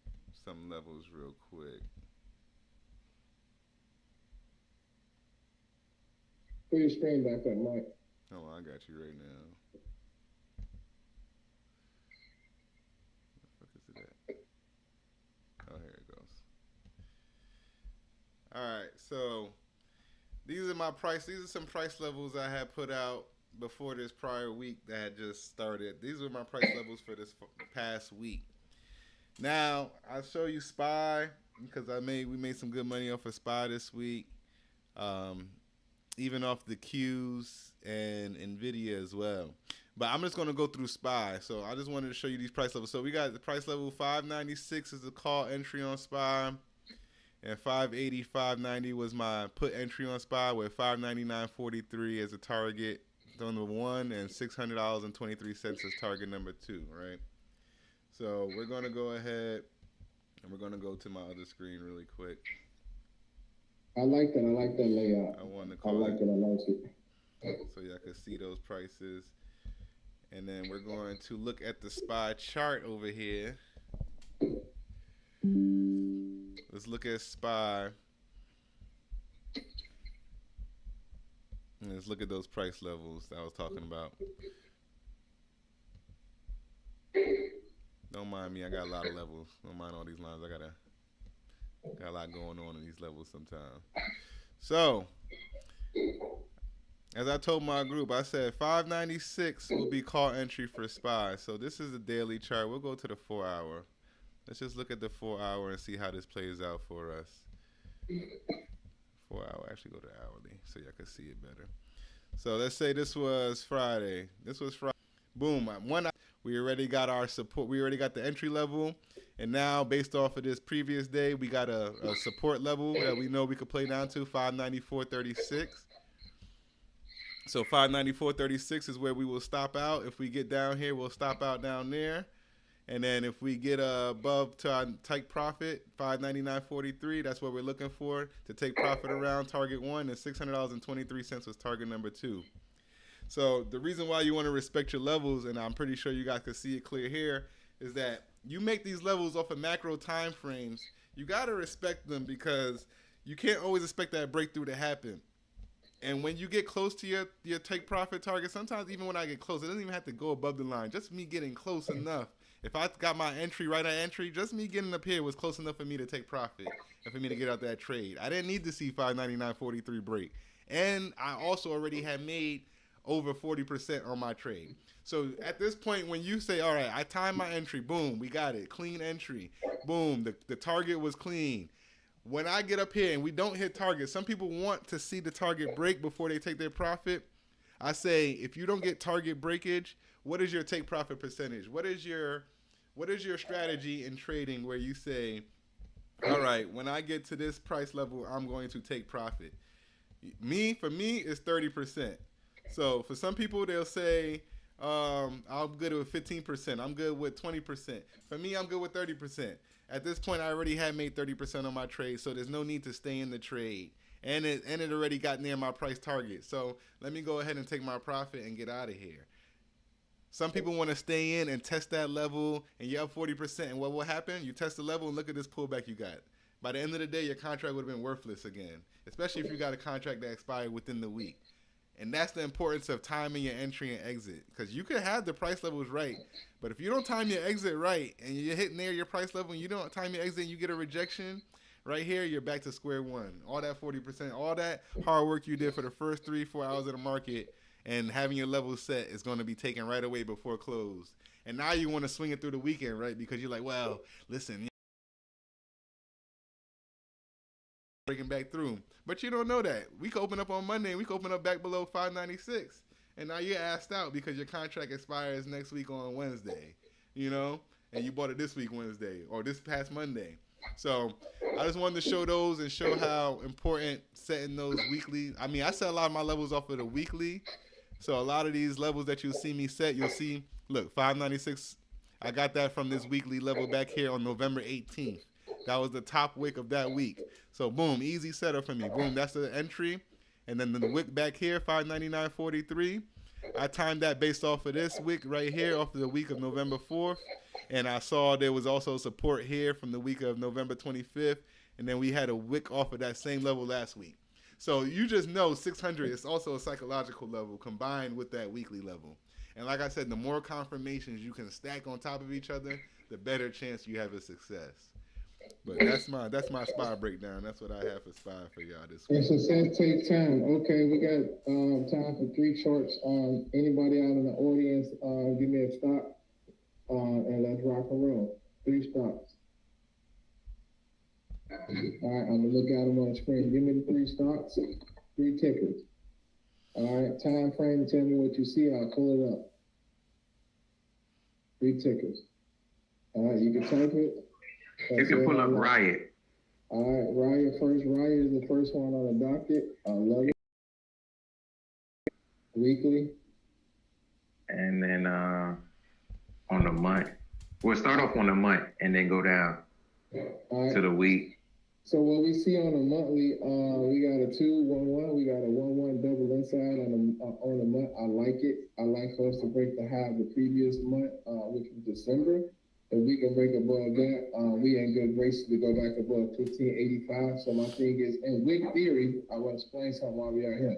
some levels real quick. Put your screen back up, Mike. Oh, I got you right now. Where the fuck is it at? Oh, here it goes. All right, so these are my price. These are some price levels I had put out before this prior week that had just started. These were my price levels for this past week. Now I'll show you SPY because we made some good money off of SPY this week, even off the Qs and Nvidia as well. But I'm just going to go through SPY. So I just wanted to show you these price levels. So we got the price level 596 is the call entry on SPY. And 580, 590 was my put entry on SPY with 599.43 as a target number 1 and $600.23 as target number 2, right? So we're going to go ahead and we're going to go to my other screen really quick. I like that layout. I wanted to I call like it. I like it. so y'all can see those prices. And then we're going to look at the SPY chart over here. Let's look at SPY. And let's look at those price levels that I was talking about. Don't mind me, I got a lot of levels. Don't mind all these lines. I got a lot going on in these levels sometimes. So, as I told my group, I said 596 will be call entry for SPY. So this is the daily chart. We'll go to the 4 hour. Let's just look at the 4 hour and see how this plays out for us. 4 hour, actually go to hourly so y'all can see it better. So let's say this was Friday. This was Friday. Boom, we already got our support. We already got the entry level. And now based off of this previous day, we got a support level that we know we could play down to, 594.36. So 594.36 is where we will stop out. If we get down here, we'll stop out down there. And then if we get above to our take profit, 599.43, that's what we're looking for to take profit around target 1, and $600.23 was target number 2. So the reason why you want to respect your levels, and I'm pretty sure you guys can see it clear here, is that you make these levels off of macro time frames. You got to respect them because you can't always expect that breakthrough to happen. And when you get close to your take profit target, sometimes even when I get close, it doesn't even have to go above the line. Just me getting close enough. If I got my entry right at entry, just me getting up here was close enough for me to take profit and for me to get out that trade. I didn't need to see 599.43 break. And I also already had made over 40% on my trade. So at this point, when you say, all right, I timed my entry, boom, we got it, clean entry, boom, the target was clean. When I get up here and we don't hit target, some people want to see the target break before they take their profit. I say, if you don't get target breakage, what is your take profit percentage? What is your strategy in trading where you say, all right, when I get to this price level, I'm going to take profit? For me, it's 30%. So for some people, they'll say, I'm good with 15%. I'm good with 20%. For me, I'm good with 30%. At this point, I already had made 30% on my trade, so there's no need to stay in the trade. And it already got near my price target. So let me go ahead and take my profit and get out of here. Some people want to stay in and test that level, and you're up 40%. And what will happen? You test the level, and look at this pullback you got. By the end of the day, your contract would have been worthless again, especially if you got a contract that expired within the week. And that's the importance of timing your entry and exit, because you could have the price levels right, but if you don't time your exit right and you're hitting near your price level and you don't time your exit and you get a rejection, right here, you're back to square one. All that 40%, all that hard work you did for the first 3-4 hours of the market and having your level set is going to be taken right away before close. And now you want to swing it through the weekend, right? Because you're like, well, listen, breaking back through. But you don't know that. We could open up on Monday and we could open up back below 596. And now you're asked out because your contract expires next week on Wednesday, you know? And you bought it this week Wednesday or this past Monday. So I just wanted to show those and show how important setting those weekly. I mean, I set a lot of my levels off of the weekly. So a lot of these levels that you'll see me set, you'll see, look, 596. I got that from this weekly level back here on November 18th. That was the top wick of that week. So boom, easy setup for me. Boom, that's the entry. And then the wick back here, 599.43. I timed that based off of this wick right here, off of the week of November 4th. And I saw there was also support here from the week of November 25th. And then we had a wick off of that same level last week. So you just know 600 is also a psychological level combined with that weekly level. And like I said, the more confirmations you can stack on top of each other, the better chance you have of success. But that's my SPY breakdown. That's what I have for SPY for y'all this week. And success takes time. Okay, we got time for 3 charts. Anybody out in the audience, give me a stop, and let's rock and roll. 3 stops. All right, I'm gonna look at them on the screen. Give me the 3 stops, 3 tickers. All right, time frame. Tell me what you see. I'll pull it up. 3 tickers. All right, you can type it. You can pull up Riot. All right, Raya first. Raya is the first one on the docket. I love it. Weekly. And then on the month, we'll start off on the month and then go down to the week. So what we see on a monthly, we got a 2-1-1. We got a 1-1 double inside on the month. I like it. I like for us to break the high of the previous month, which was December. If we can break above that, we in good graces to go back above 1585. So my thing is, in wick theory, I want to explain something while we are here.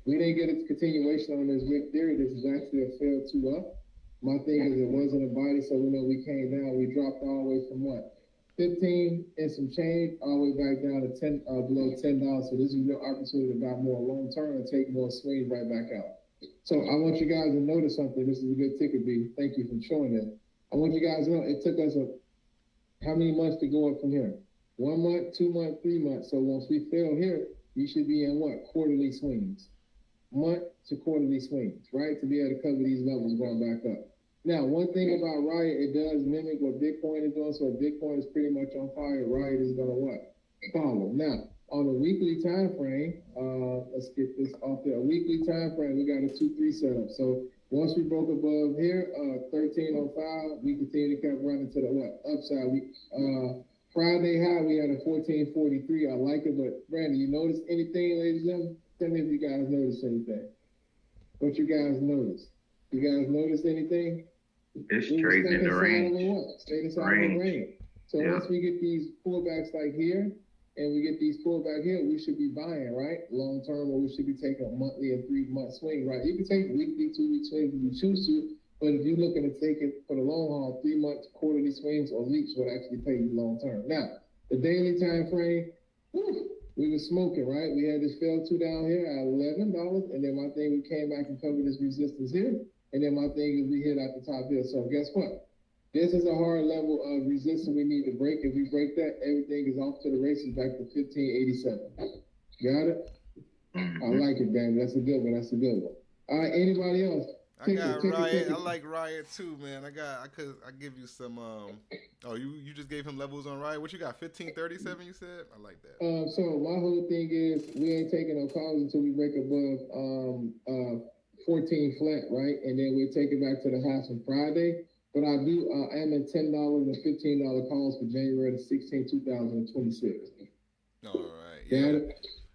We didn't get a continuation on this wick theory. This is actually a fail 2 up. My thing is, it wasn't a body, so we know we came down. We dropped all the way from what? 15 and some change, all the way back down to 10, below $10. So this is your opportunity to buy more long term and take more swings right back out. So I want you guys to notice something. This is a good ticker, B. Thank you for showing it. I want you guys to know it took us how many months to go up from here? 1 month, 2 months, 3 months. So once we fail here, you should be in what? Quarterly swings. Month to quarterly swings, right? To be able to cover these levels going back up. Now, one thing about Riot, it does mimic what Bitcoin is doing. So if Bitcoin is pretty much on fire, Riot is gonna what? Follow. Now, on a weekly time frame, let's get this off there. A weekly time frame, we got a 2-3 setup. So once we broke above here, 1305, we continue to keep running to the what? Upside. Friday high, we had a 1443. I like it, but Brandon, you notice anything, ladies and gentlemen? Tell me if you guys notice anything. What you guys notice? You guys notice anything? It's trading in the range. Straight inside the range. So once we get these pullbacks like here, and we get these pullback here, we should be buying, right? Long term, or we should be taking a monthly and 3 month swing, right? You can take weekly, 2 week swings if you choose to, but if you're looking to take it for the long haul, 3 months, quarterly swings or leaps would actually pay you long term. Now, the daily time frame, we were smoking, right? We had this fail 2 down here at $11, and then my thing, we came back and covered this resistance here, and then my thing is we hit at the top here. So guess what? This is a hard level of resistance we need to break. If we break that, everything is off to the races back to 1587. Got it? I like it, man. That's a good one. That's a good one. All right, anybody else? I got Riot. I like Riot too, man. I give you some. Oh, you just gave him levels on Riot. What you got? 1537. You said. I like that. So my whole thing is we ain't taking no calls until we break above 14 flat, right? And then we take it back to the house on Friday. But I do, I'm in $10 and $15 calls for January the 16th, 2026. All right. Yeah.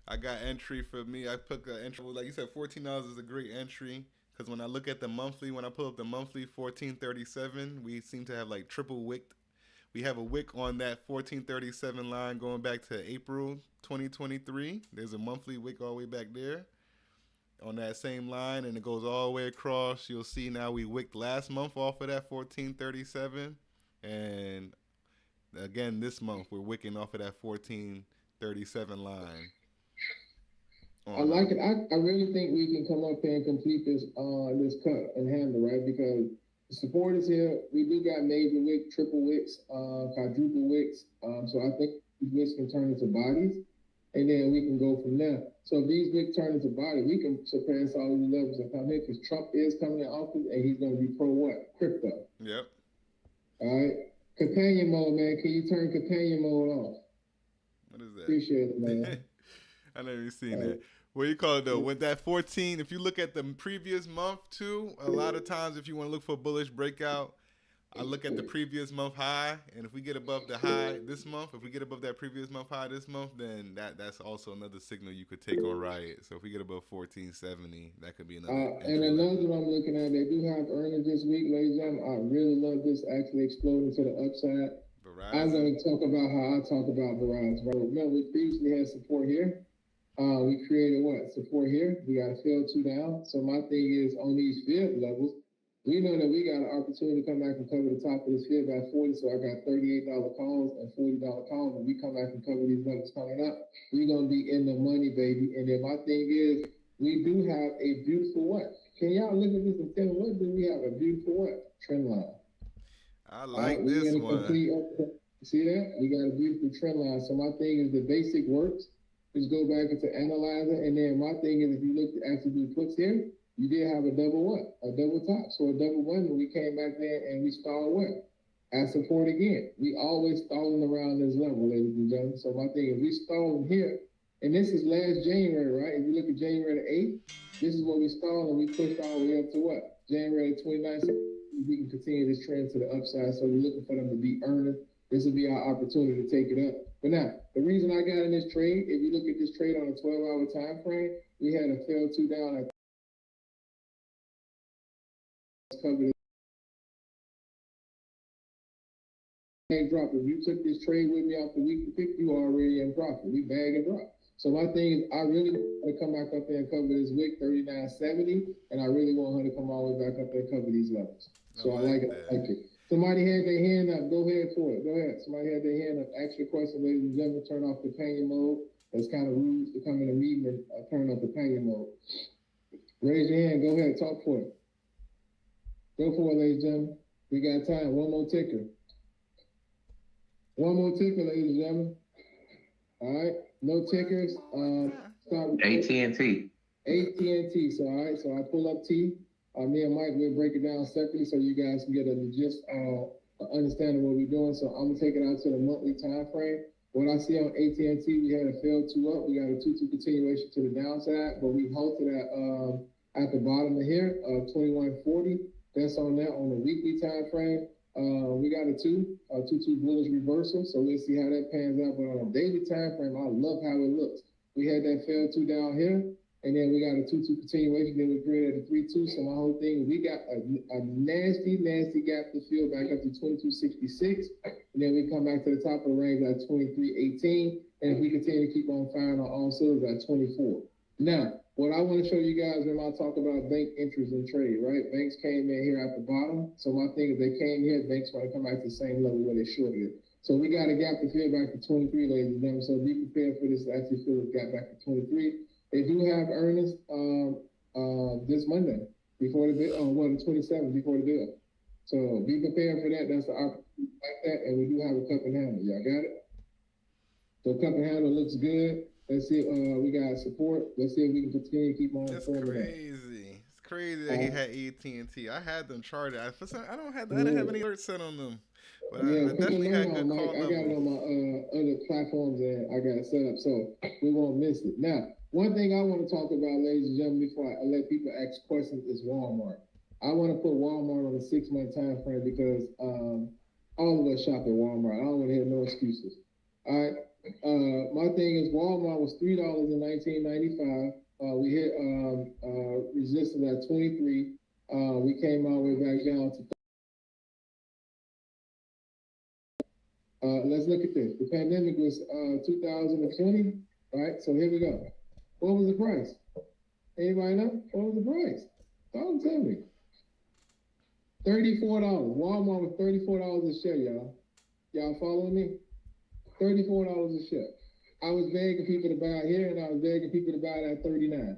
I got entry for me. I put the entry, like you said, $14 is a great entry. Because when I look at the monthly, when I pull up the monthly 1437, we seem to have like triple wicked. We have a wick on that 1437 line going back to April 2023. There's a monthly wick all the way back there on that same line, and it goes all the way across. You'll see now we wicked last month off of that 1437, and again this month we're wicking off of that 1437 line. I like it. I really think we can come up here and complete this this cut and handle, right? Because the support is here. We do got major wick, triple wicks, quadruple wicks. So I think these wicks can turn into bodies, and then we can go from there. So if these wicks turn into body, we can surpass all these levels and come in, because Trump is coming in office and he's going to be pro what? Crypto. Yep. All right. Companion mode, man. Can you turn companion mode off? What is that? Appreciate it, man. I never even seen that. What do you call it though? With that 14, if you look at the previous month too, a lot of times if you want to look for a bullish breakout, I look at the previous month high, and if we get above the high this month, if we get above that previous month high this month, then that's also another signal you could take on Riot. So if we get above 1470, that could be another. And another one I'm looking at, they do have earnings this week, ladies and gentlemen. I really love this actually exploding to the upside. Verizon. I'm going to talk about how I talk about Verizon. Remember, we previously had support here. We created what? Support here. We got a fail 2 down. So my thing is on these field levels, we know that we got an opportunity to come back and cover the top of this field by 40. So I got $38 calls and $40 calls. And we come back and cover these levels coming up, we're going to be in the money, baby. And then my thing is, we do have a beautiful what? Can y'all look at this and tell me, what do we have? A beautiful what? Trend line. I like this one. See that? We got a beautiful trend line. So my thing is the basic works. Just go back into analyzer. And then my thing is, if you look to actually do puts here, you did have a double what? A double top. So a double one, when we came back there and we started what? I support again. We always stalling around this level, ladies and gentlemen. So my thing, if we stalling here, and this is last January, right? If you look at January the 8th, this is what we stalled, and we pushed all the way up to what? January the 29th. We can continue this trend to the upside. So we're looking for them to be earning. This will be our opportunity to take it up. But now, the reason I got in this trade, if you look at this trade on a 12-hour time frame, we had a fail two down at covered drop. If you took this trade with me off the weekly pick, you are already in profit. We bag and drop. So my thing is, I really want to come back up there and cover this wick 39.70, and I really want her to come all the way back up there and cover these levels. So I like it. I like it. Somebody had their hand up. Go ahead for it. Go ahead. Somebody had their hand up. Ask your question, ladies and gentlemen. Turn off the companion mode. That's kind of rude to come in a meeting and turn off the companion mode. Raise your hand. Go ahead. Talk for it. Go for it, ladies and gentlemen. We got time. One more ticker. One more ticker, ladies and gentlemen. All right. No tickers. Start with AT&T. AT&T. So all right. So I pull up T. Me and Mike will break it down separately so you guys can get a just understanding what we're doing. So I'm gonna take it out to the monthly time frame. What I see on AT&T, we had a failed 2 up. We got a 2-2 continuation to the downside, but we halted at the bottom of here of 2140. That's on that on the weekly time frame. We got a 2-2 bullish reversal. So we'll see how that pans out. But on a daily time frame, I love how it looks. We had that failed 2 down here. And then we got a 2-2 continuation. Then we created a 3-2. So my whole thing, we got a nasty gap to fill back up to 2266. And then we come back to the top of the range at 2318. And if we continue to keep on firing on all cylinders at 24. Now, what I want to show you guys when I talk about bank interest and trade, right? Banks came in here at the bottom. So my thing is they came here, banks want to come back to the same level where they shorted it. So we got a gap to fill back to 23, ladies and gentlemen. So be prepared for this to actually fill this gap back to 23. They do have earnings this Monday before the bill, the 27th before the bill. So be prepared for that. That's the opportunity like that. And we do have a cup and handle. Y'all got it? So cup and handle looks good. Let's see. We got support. Let's see if we can continue to keep on. That's crazy. It's crazy that he had AT&T. I had them charted. I didn't have any alerts set on them. But yeah, I definitely had good call I got it on my other platforms and I got it set up so we won't miss it. Now, one thing I want to talk about, ladies and gentlemen, before I let people ask questions is Walmart. I want to put Walmart on a 6-month time frame because all of us shop at Walmart. I don't want to hear no excuses. All right. My thing is Walmart was $3 in 1995. We hit resistance at 23. We came all the way back down to let's look at this. The pandemic was 2020, right? So here we go. What was the price? Anybody know? What was the price? Don't tell me. $34. Walmart was $34 a share, y'all. Y'all following me? $34 a share. I was begging people to buy here, and I was begging people to buy it at $39.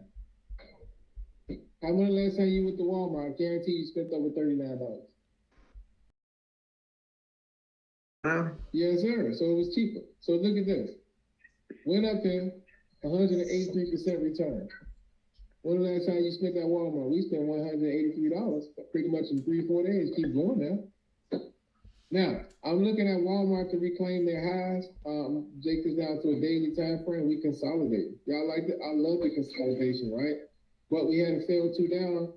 How many last time you went to Walmart? I guarantee you spent over $39. Yes, sir. So it was cheaper. So look at this. Went up here, 183% return. When the last time you spent at Walmart? We spent $183 pretty much in 3-4 days. Keep going now. Now, I'm looking at Walmart to reclaim their highs. Take this down to a daily time frame. We consolidate. Y'all like that? I love the consolidation, right? But we had a fail 2 down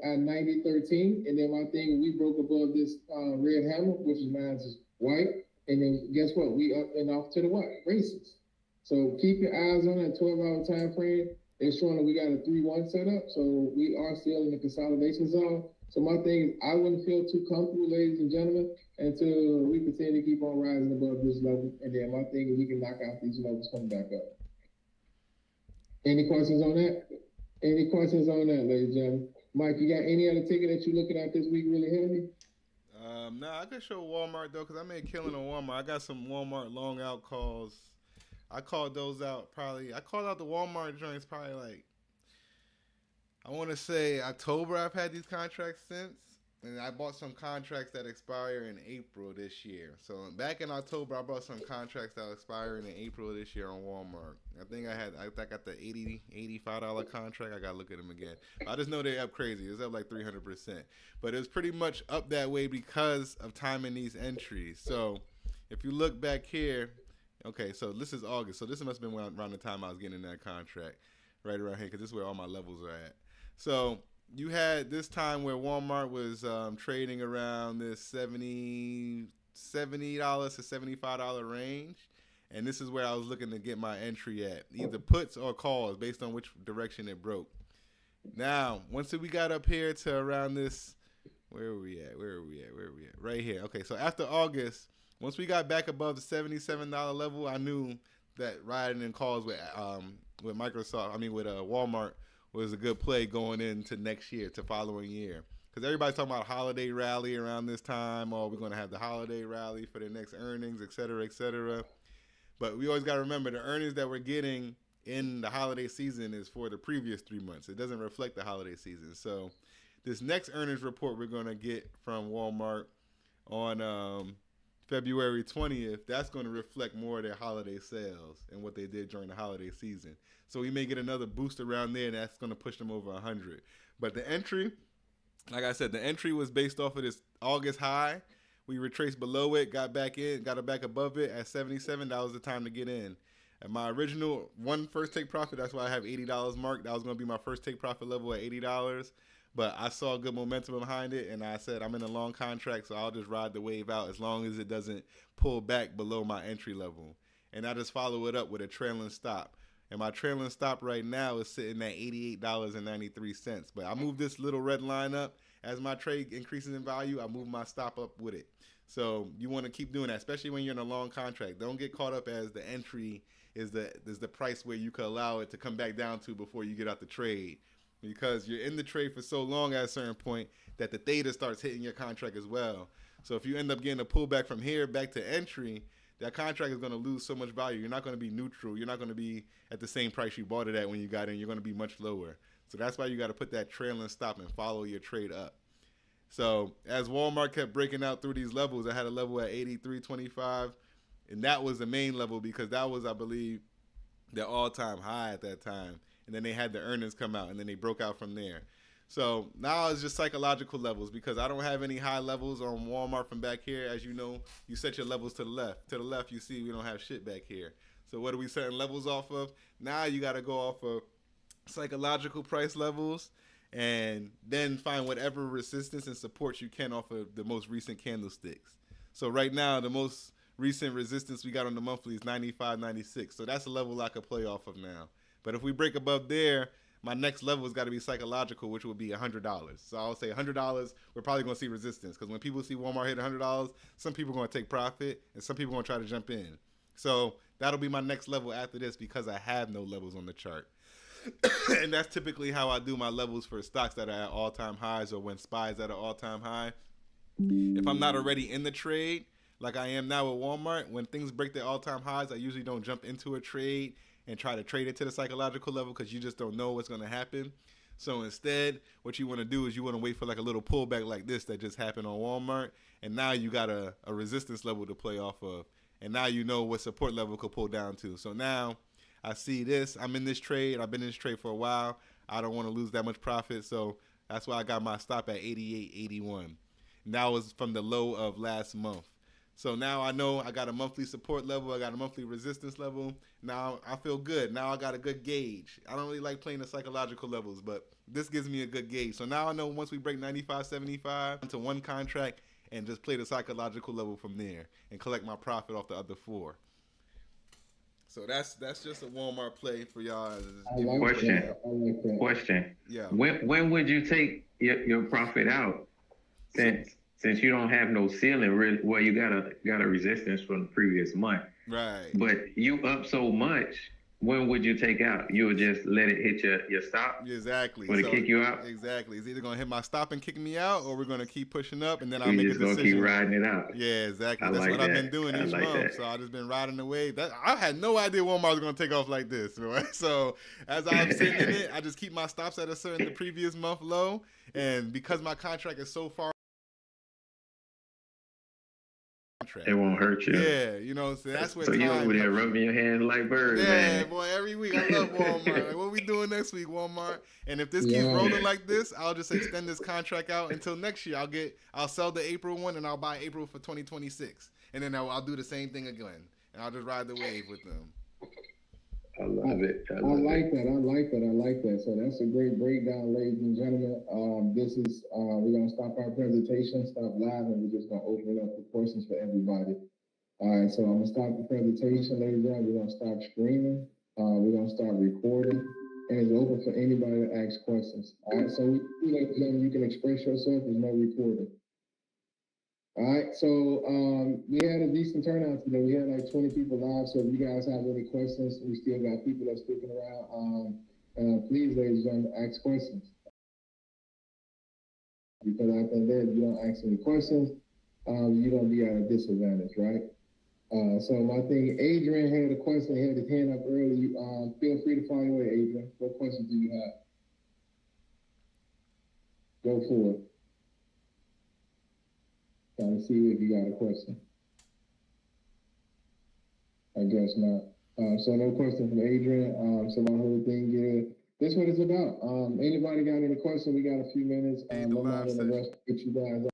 at 90.13. And then my thing, we broke above this red hammer, which is mine is white. And then guess what? We up and off to the what? Races. So keep your eyes on that 12-hour time frame. It's showing that we got a 3-1 setup. So we are still in the consolidation zone. So my thing is, I wouldn't feel too comfortable, ladies and gentlemen, until we continue to keep on rising above this level. And then my thing is we can knock out these levels coming back up. Any questions on that? Any questions on that, ladies and gentlemen? Mike, you got any other ticket that you're looking at this week really heavy? No, I could show Walmart though, because I made killing on Walmart. I got some Walmart long out calls. I called those out I called out the Walmart joints probably like, I want to say October I've had these contracts since. And I bought some contracts that expire in April this year. So back in October, I bought some contracts that expire in April this year on Walmart. I got the $85 contract. I got to look at them again. I just know they're up crazy. It's up like 300%. But it's pretty much up that way because of timing these entries. So if you look back here, okay, so this is August. So this must have been around the time I was getting that contract, right around here, because this is where all my levels are at. So you had this time where Walmart was trading around this $70 to $75 range. And this is where I was looking to get my entry at, either puts or calls based on which direction it broke. Now, once we got up here to around this, where are we at? Right here. Okay, so after August, once we got back above the $77 level, I knew that riding in calls with Walmart was a good play going into next year, to following year. Because everybody's talking about holiday rally around this time, or we're going to have the holiday rally for the next earnings, et cetera, et cetera. But we always got to remember the earnings that we're getting in the holiday season is for the previous 3 months. It doesn't reflect the holiday season. So this next earnings report we're going to get from Walmart on February 20th, that's going to reflect more of their holiday sales and what they did during the holiday season. So we may get another boost around there, and that's going to push them over 100. But the entry, like I said, the entry was based off of this August high. We retraced below it, got back in, got it back above it at 77. That was the time to get in. At my original first take profit, that's why I have $80 marked. That was going to be my first take profit level at $80. But I saw good momentum behind it, and I said I'm in a long contract, so I'll just ride the wave out as long as it doesn't pull back below my entry level. And I just follow it up with a trailing stop. And my trailing stop right now is sitting at $88.93. But I move this little red line up. As my trade increases in value, I move my stop up with it. So you want to keep doing that, especially when you're in a long contract. Don't get caught up as the entry is the price where you could allow it to come back down to before you get out the trade. Because you're in the trade for so long at a certain point that the theta starts hitting your contract as well. So if you end up getting a pullback from here back to entry, that contract is going to lose so much value. You're not going to be neutral. You're not going to be at the same price you bought it at when you got in. You're going to be much lower. So that's why you got to put that trailing stop and follow your trade up. So as Walmart kept breaking out through these levels, I had a level at 83.25, and that was the main level because that was, I believe, their all-time high at that time. And then they had the earnings come out, and then they broke out from there. So now it's just psychological levels because I don't have any high levels on Walmart from back here. As you know, you set your levels to the left. To the left, you see we don't have shit back here. So what are we setting levels off of? Now you got to go off of psychological price levels and then find whatever resistance and support you can off of the most recent candlesticks. So right now, the most recent resistance we got on the monthly is 95.96. So that's a level I could play off of now. But if we break above there, my next level has got to be psychological, which would be $100. So I'll say $100, we're probably going to see resistance because when people see Walmart hit $100, some people are going to take profit and some people are going to try to jump in. So that'll be my next level after this because I have no levels on the chart. And that's typically how I do my levels for stocks that are at all-time highs or when SPY's at an all-time high. If I'm not already in the trade, like I am now with Walmart, when things break their all-time highs, I usually don't jump into a trade and try to trade it to the psychological level because you just don't know what's going to happen. So instead, what you want to do is you want to wait for like a little pullback like this that just happened on Walmart. And now you got a resistance level to play off of. And now you know what support level could pull down to. So now I see this. I'm in this trade. I've been in this trade for a while. I don't want to lose that much profit. So that's why I got my stop at 88.81. And that was from the low of last month. So now I know I got a monthly support level. I got a monthly resistance level. Now I feel good. Now I got a good gauge. I don't really like playing the psychological levels, but this gives me a good gauge. So now I know once we break 95.75 into one contract and just play the psychological level from there and collect my profit off the other four. So that's just a Walmart play for y'all. Question. Yeah. When would you take your profit out? Since you don't have no ceiling, well, you got a resistance from the previous month. Right. But you up so much, when would you take out? You would just let it hit your stop? Exactly. Would it kick you out? Exactly. It's either going to hit my stop and kick me out, or we're going to keep pushing up, and then I'll make a decision. You're just going to keep riding it out. Yeah, exactly. That's what I've been doing each month. So I've just been riding the wave. I had no idea Walmart was going to take off like this. Right? So as I'm sitting in it, I just keep my stops at the previous month low, and because my contract is so far contract. It won't hurt you. Yeah, you know, so that's where So you time over there comes in. rubbing your hands like birds, Yeah, man. boy, every week I love Walmart. Like, what we doing next week, Walmart? And if this keeps Yeah. rolling like this, I'll just extend this contract out until next year. I'll sell the April one and I'll buy April for 2026, and then I'll do the same thing again, and I'll just ride the wave with them. I love it. I like that. So that's a great breakdown, ladies and gentlemen. We're gonna stop our presentation, stop live, and we're just gonna open it up for questions for everybody. All right, so I'm gonna stop the presentation, ladies and gentlemen. We're gonna stop streaming. We're gonna start recording, and it's open for anybody to ask questions. All right, so you can express yourself. There's no recording. All right, so we had a decent turnout today. We had like 20 people live. So if you guys have any questions, we still got people that's sticking around. Please, ladies and gentlemen, ask questions. Because I think that if you don't ask any questions, you're gonna be at a disadvantage, right? So my thing, Adrian had a question. He had his hand up early. Feel free to fire away, Adrian. What questions do you have? Go for it. Trying to see if you got a question. I guess not. So no question from Adrian. So my whole thing is, this is what it's about. Anybody got any questions? We got a few minutes. I'm not in a rush to get you guys.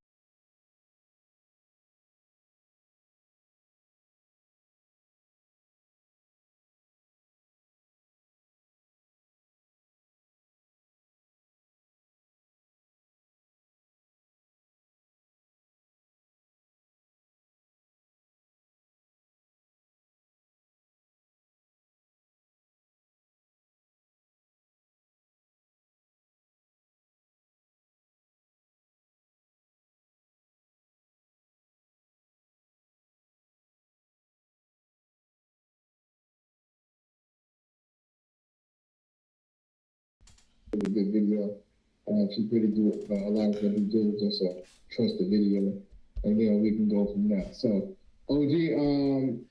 A good video. She's pretty good. A lot of due diligence. Trust the video, and then we can go from there. So, OG,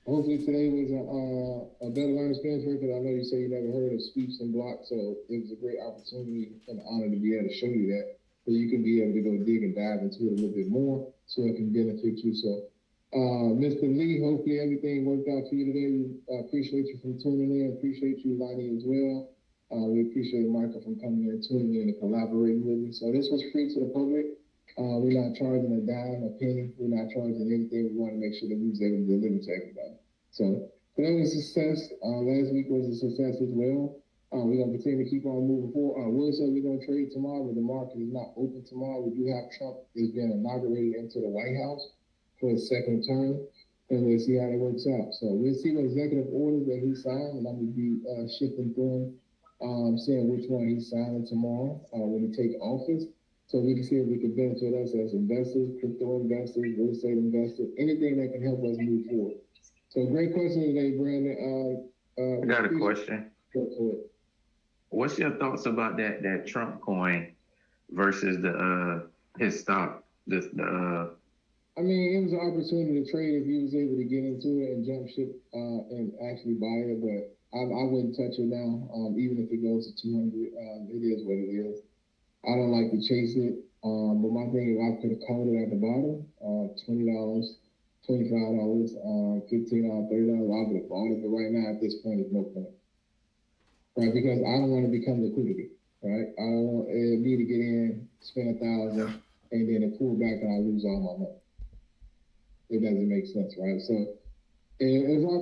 hopefully today was a better learning experience for you, because I know you say you never heard of sweeps and blocks, so it was a great opportunity and an honor to be able to show you that, so you can be able to go dig and dive into it a little bit more, so it can benefit you. So, Mr. Lee, hopefully everything worked out for you today. We appreciate you for tuning in. Appreciate you, Lonnie, as well. We appreciate Michael from coming in, tuning in, and collaborating with me. So this was free to the public. We're not charging a dime, a penny. We're not charging anything. We want to make sure that we was able to deliver to everybody. So that was a success. Last week was a success as well. We're going to continue to keep on moving forward. I will say we're going to trade tomorrow, but the market is not open tomorrow. We do have Trump is being inaugurated into the White House for his second term, and we'll see how it works out. So we'll see what executive orders that he signed, and I'm going to be shifting through them, seeing which one he's signing tomorrow when he take office. So we can see if we can benefit us as investors, crypto investors, real estate investors, anything that can help us move forward. So great question today, Brandon. I got a question. Go for it. What's your thoughts about that Trump coin versus his stock? I mean, it was an opportunity to trade if you was able to get into it and jump ship and actually buy it, but I wouldn't touch it now, even if it goes to 200. It is what it is. I don't like to chase it, but my thing is I could have called it at the bottom, $20, $25, $15, $30. I would have bought it, but right now at this point, there's no point. Right, because I don't want to become liquidity, right? I don't want me to get in, spend $1,000, and then it pull back and I lose all my money. It doesn't make sense, right? So, as long as